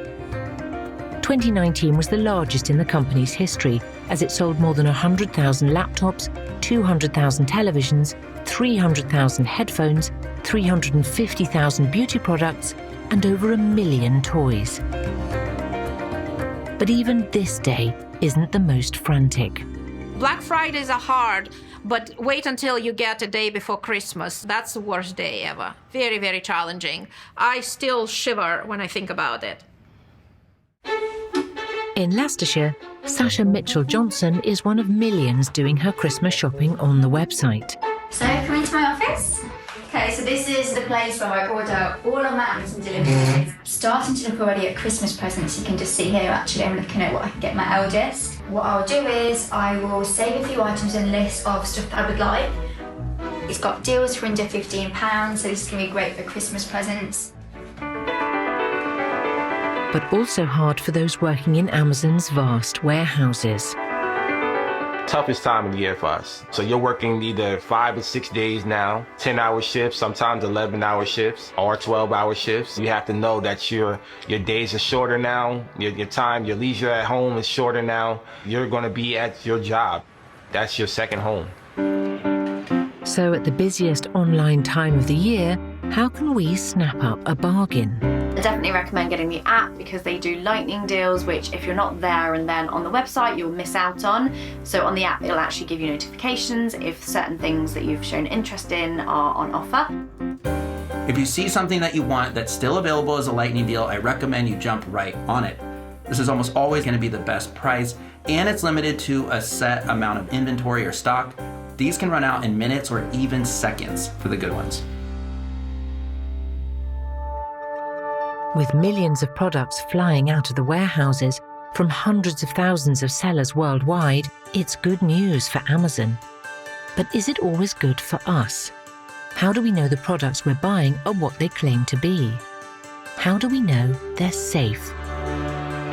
2019 was the largest in the company's history, as it sold more than 100,000 laptops, 200,000 televisions, 300,000 headphones, 350,000 beauty products, and over 1 million toys. But even this day isn't the most frantic. Black Fridays are hard, but wait until you get a day before Christmas. That's the worst day ever. Very, very challenging. I still shiver when I think about it. In Leicestershire, Sasha Mitchell-Johnson is one of millions doing her Christmas shopping on the website. So, come into my office. Okay, so this is the place where I order all of my Amazon deliveries. Starting to look already at Christmas presents. You can just see here, actually, I'm looking at what I can get my eldest. What I'll do is I will save a few items and list of stuff that I would like. It's got deals for under £15, so this is going to be great for Christmas presents. But also hard for those working in Amazon's vast warehouses. Toughest time of the year for us. So you're working either 5 or 6 days now, 10-hour shifts, sometimes 11-hour shifts or 12-hour shifts. You have to know that your days are shorter now, your time, your leisure at home is shorter now. You're going to be at your job. That's your second home. So at the busiest online time of the year, how can we snap up a bargain? I definitely recommend getting the app because they do lightning deals, which if you're not there and then on the website, you'll miss out on. So on the app, it'll actually give you notifications if certain things that you've shown interest in are on offer. If you see something that you want that's still available as a lightning deal, I recommend you jump right on it. This is almost always going to be the best price, and it's limited to a set amount of inventory or stock. These can run out in minutes or even seconds for the good ones. With millions of products flying out of the warehouses from hundreds of thousands of sellers worldwide, it's good news for Amazon. But is it always good for us? How do we know the products we're buying are what they claim to be? How do we know they're safe?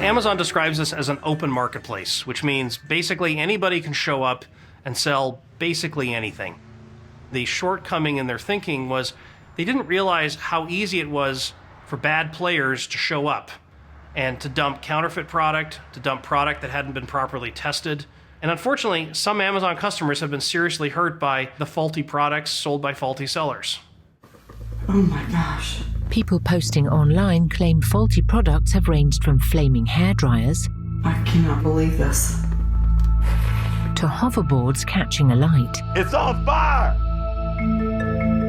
Amazon describes this as an open marketplace, which means basically anybody can show up and sell basically anything. The shortcoming in their thinking was they didn't realize how easy it was for bad players to show up and to dump counterfeit product, to dump product that hadn't been properly tested. And unfortunately, some Amazon customers have been seriously hurt by the faulty products sold by faulty sellers. Oh my gosh. People posting online claim faulty products have ranged from flaming hairdryers. I cannot believe this. To hoverboards catching alight. It's on fire!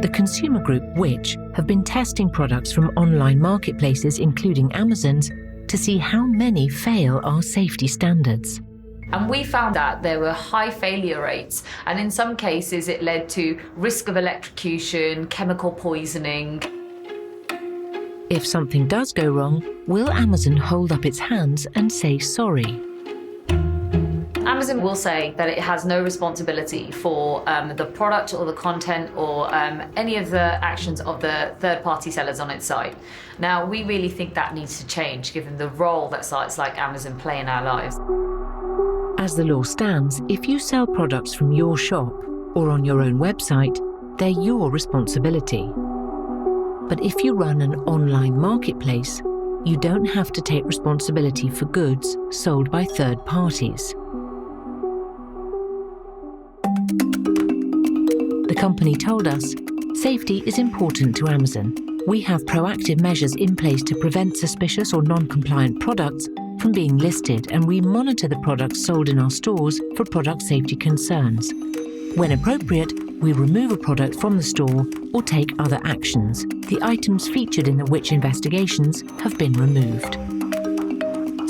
The consumer group Which have been testing products from online marketplaces, including Amazon's, to see how many fail our safety standards. And we found that there were high failure rates, and in some cases it led to risk of electrocution, chemical poisoning. If something does go wrong, will Amazon hold up its hands and say sorry? Amazon will say that it has no responsibility for the product or the content or any of the actions of the third-party sellers on its site. Now, we really think that needs to change given the role that sites like Amazon play in our lives. As the law stands, if you sell products from your shop or on your own website, they're your responsibility. But if you run an online marketplace, you don't have to take responsibility for goods sold by third parties. The company told us, safety is important to Amazon. We have proactive measures in place to prevent suspicious or non-compliant products from being listed, and we monitor the products sold in our stores for product safety concerns. When appropriate, we remove a product from the store or take other actions. The items featured in the Which investigations have been removed.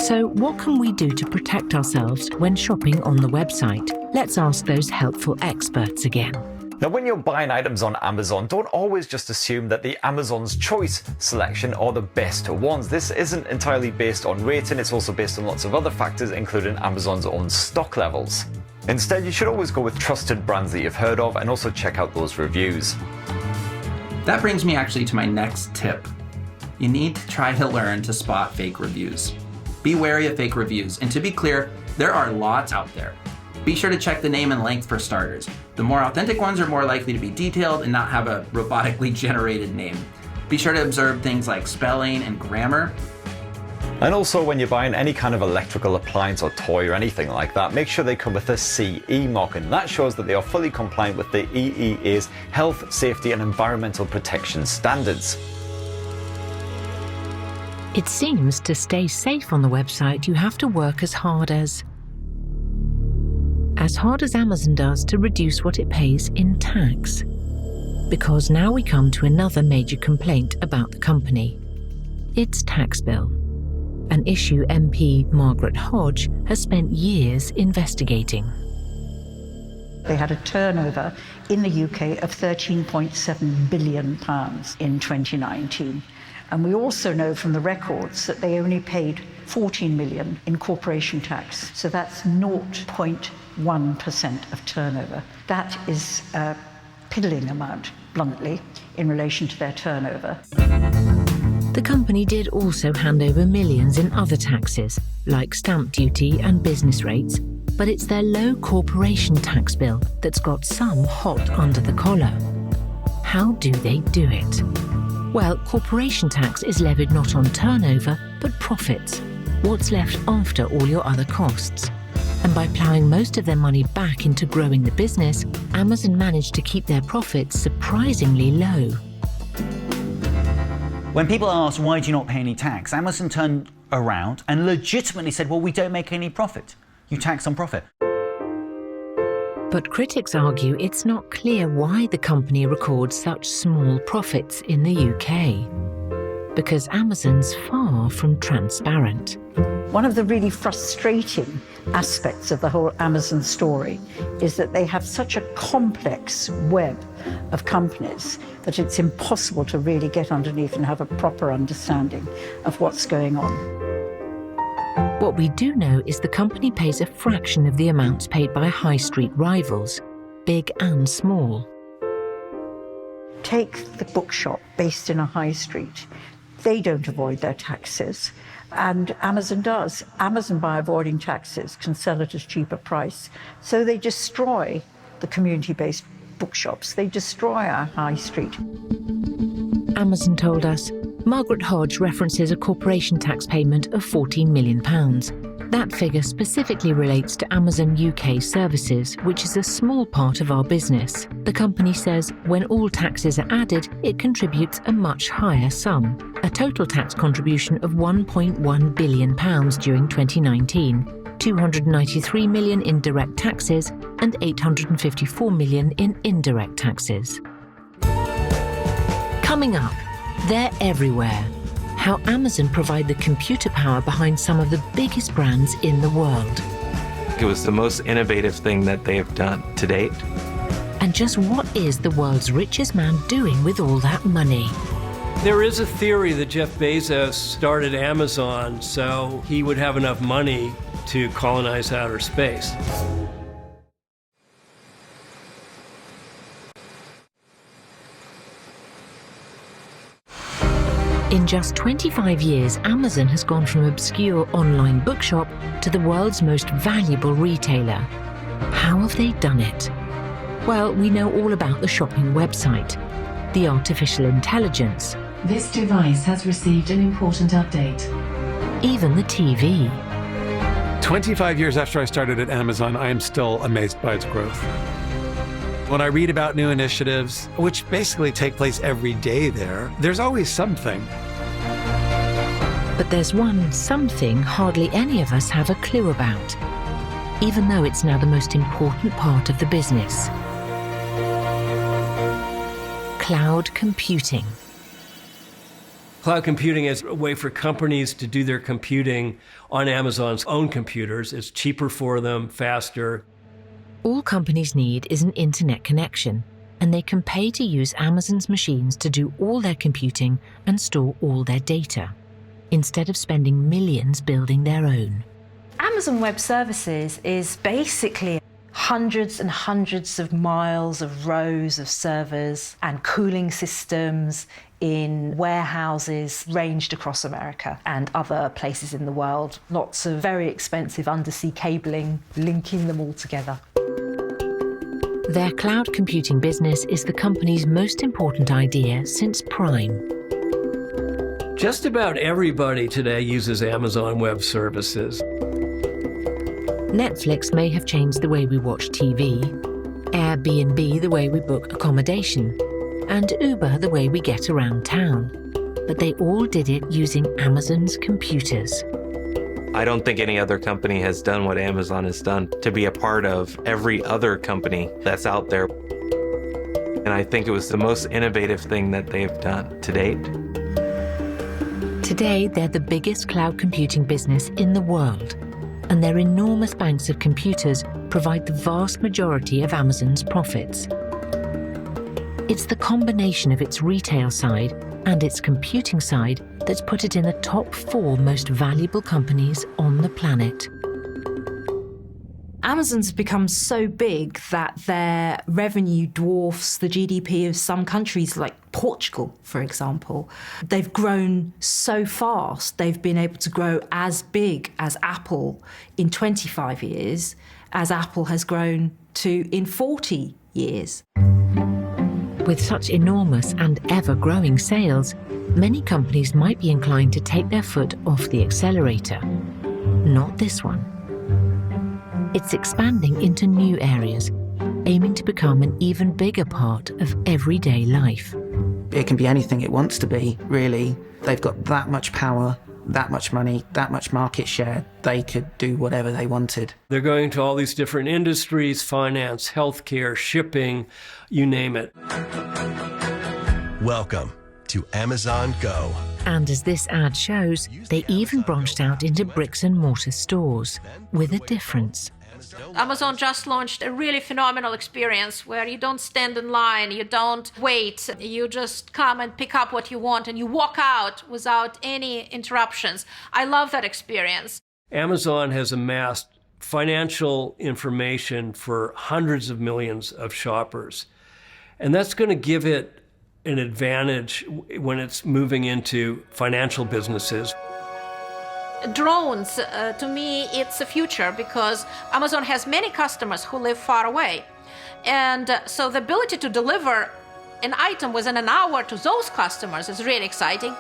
So what can we do to protect ourselves when shopping on the website? Let's ask those helpful experts again. Now, when you're buying items on Amazon, don't always just assume that the Amazon's Choice selection are the best ones. This isn't entirely based on rating, it's also based on lots of other factors, including Amazon's own stock levels. Instead, you should always go with trusted brands that you've heard of and also check out those reviews. That brings me actually to my next tip. You need to try to learn to spot fake reviews. Be wary of fake reviews, and to be clear, there are lots out there. Be sure to check the name and length for starters. The more authentic ones are more likely to be detailed and not have a robotically generated name. Be sure to observe things like spelling and grammar. And also, when you're buying any kind of electrical appliance or toy or anything like that, make sure they come with a CE mark, and that shows that they are fully compliant with the EEA's health, safety and environmental protection standards. It seems to stay safe on the website, you have to work as hard as Amazon does to reduce what it pays in tax. Because now we come to another major complaint about the company. Its tax bill. An issue MP Margaret Hodge has spent years investigating. They had a turnover in the UK of £13.7 billion in 2019. And we also know from the records that they only paid 14 million in corporation tax. So that's 0.1% of turnover. That is a piddling amount, bluntly, in relation to their turnover. The company did also hand over millions in other taxes, like stamp duty and business rates, but it's their low corporation tax bill that's got some hot under the collar. How do they do it? Well, corporation tax is levied not on turnover, but profits, what's left after all your other costs. And by ploughing most of their money back into growing the business, Amazon managed to keep their profits surprisingly low. When people asked, why do you not pay any tax? Amazon turned around and legitimately said, well, we don't make any profit. You tax on profit. But critics argue it's not clear why the company records such small profits in the UK. Because Amazon's far from transparent. One of the really frustrating aspects of the whole Amazon story is that they have such a complex web of companies that it's impossible to really get underneath and have a proper understanding of what's going on. What we do know is the company pays a fraction of the amounts paid by high street rivals, big and small. Take the bookshop based in a high street. They don't avoid their taxes, and Amazon does. Amazon, by avoiding taxes, can sell at a cheaper price. So they destroy the community-based bookshops. They destroy our high street. Amazon told us Margaret Hodge references a corporation tax payment of £14 million. That figure specifically relates to Amazon UK Services, which is a small part of our business. The company says when all taxes are added, it contributes a much higher sum, a total tax contribution of £1.1 billion during 2019, 293 million in direct taxes and 854 million in indirect taxes. Coming up, they're everywhere. How Amazon provide the computer power behind some of the biggest brands in the world. It was the most innovative thing that they have done to date. And just what is the world's richest man doing with all that money? There is a theory that Jeff Bezos started Amazon so he would have enough money to colonize outer space. In just 25 years, Amazon has gone from obscure online bookshop to the world's most valuable retailer. How have they done it? Well, we know all about the shopping website, the artificial intelligence. This device has received an important update. Even the TV. 25 years after I started at Amazon, I am still amazed by its growth. When I read about new initiatives, which basically take place every day there, there's always something. But there's one something hardly any of us have a clue about, even though it's now the most important part of the business. Cloud computing. Cloud computing is a way for companies to do their computing on Amazon's own computers. It's cheaper for them, faster. All companies need is an internet connection, and they can pay to use Amazon's machines to do all their computing and store all their data, instead of spending millions building their own. Amazon Web Services is basically hundreds and hundreds of miles of rows of servers and cooling systems in warehouses ranged across America and other places in the world. Lots of very expensive undersea cabling linking them all together. Their cloud computing business is the company's most important idea since Prime. Just about everybody today uses Amazon Web Services. Netflix may have changed the way we watch TV, Airbnb the way we book accommodation, and Uber the way we get around town. But they all did it using Amazon's computers. I don't think any other company has done what Amazon has done to be a part of every other company that's out there. And I think it was the most innovative thing that they've done to date. Today, they're the biggest cloud computing business in the world, and their enormous banks of computers provide the vast majority of Amazon's profits. It's the combination of its retail side and its computing side that's put it in the top 4 most valuable companies on the planet. Amazon's become so big that their revenue dwarfs the GDP of some countries like Portugal, for example. They've grown so fast, they've been able to grow as big as Apple in 25 years, as Apple has grown to in 40 years. With such enormous and ever-growing sales, many companies might be inclined to take their foot off the accelerator. Not this one. It's expanding into new areas, aiming to become an even bigger part of everyday life. It can be anything it wants to be, really. They've got that much power, that much money, that much market share. They could do whatever they wanted. They're going to all these different industries, finance, healthcare, shipping, you name it. Welcome to Amazon Go. And as this ad shows, they even branched out into bricks and mortar stores, with a difference. Amazon just launched a really phenomenal experience where you don't stand in line, you don't wait, you just come and pick up what you want and you walk out without any interruptions. I love that experience. Amazon has amassed financial information for hundreds of millions of shoppers. And that's going to give it an advantage when it's moving into financial businesses. Drones, to me, it's the future because Amazon has many customers who live far away. And so the ability to deliver an item within an hour to those customers is really exciting.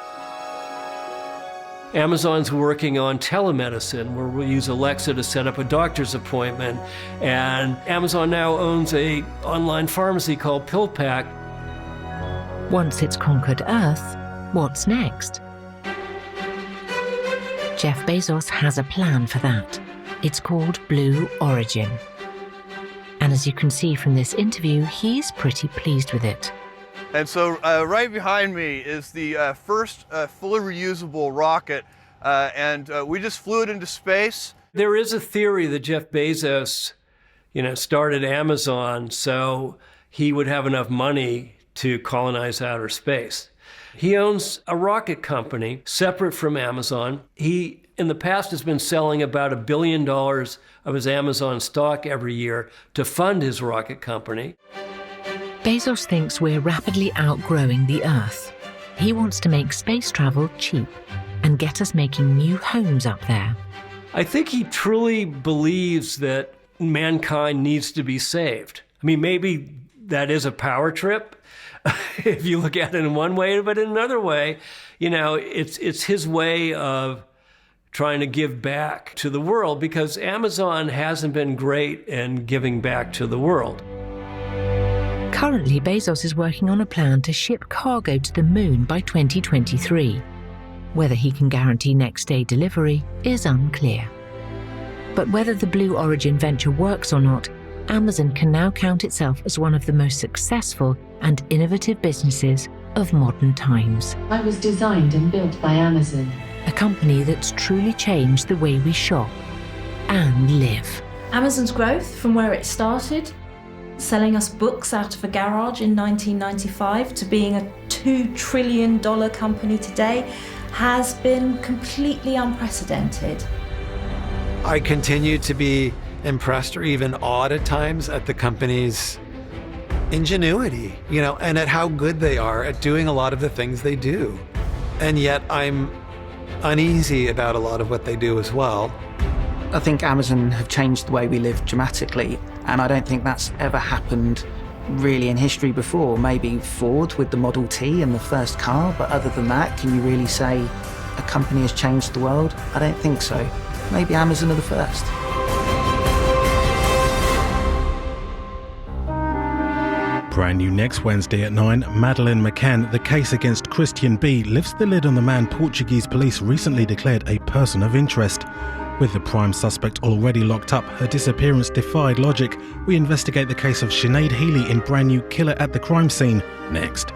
Amazon's working on telemedicine, where we'll use Alexa to set up a doctor's appointment. And Amazon now owns an online pharmacy called PillPack. Once it's conquered Earth, what's next? Jeff Bezos has a plan for that. It's called Blue Origin. And as you can see from this interview, he's pretty pleased with it. And so right behind me is the first fully reusable rocket, and we just flew it into space. There is a theory that Jeff Bezos, started Amazon so he would have enough money to colonize outer space. He owns a rocket company separate from Amazon. He, in the past, has been selling about $1 billion of his Amazon stock every year to fund his rocket company. Bezos thinks we're rapidly outgrowing the Earth. He wants to make space travel cheap and get us making new homes up there. I think he truly believes that mankind needs to be saved. I mean, maybe that is a power trip if you look at it in one way, but in another way, it's his way of trying to give back to the world, because Amazon hasn't been great in giving back to the world. Currently, Bezos is working on a plan to ship cargo to the moon by 2023. Whether he can guarantee next-day delivery is unclear. But whether the Blue Origin venture works or not, Amazon can now count itself as one of the most successful and innovative businesses of modern times. I was designed and built by Amazon. A company that's truly changed the way we shop and live. Amazon's growth from where it started, selling us books out of a garage in 1995, to being a $2 trillion company today, has been completely unprecedented. I continue to be impressed or even awed at times at the company's ingenuity, and at how good they are at doing a lot of the things they do. And yet I'm uneasy about a lot of what they do as well. I think Amazon have changed the way we live dramatically, and I don't think that's ever happened really in history before. Maybe Ford with the Model T and the first car, but other than that, can you really say a company has changed the world? I don't think so. Maybe Amazon are the first. Brand new next Wednesday at 9, Madeleine McCann, The Case Against Christian B, lifts the lid on the man Portuguese police recently declared a person of interest. With the prime suspect already locked up, her disappearance defied logic. We investigate the case of Sinead Healy in brand new Killer at the Crime Scene next.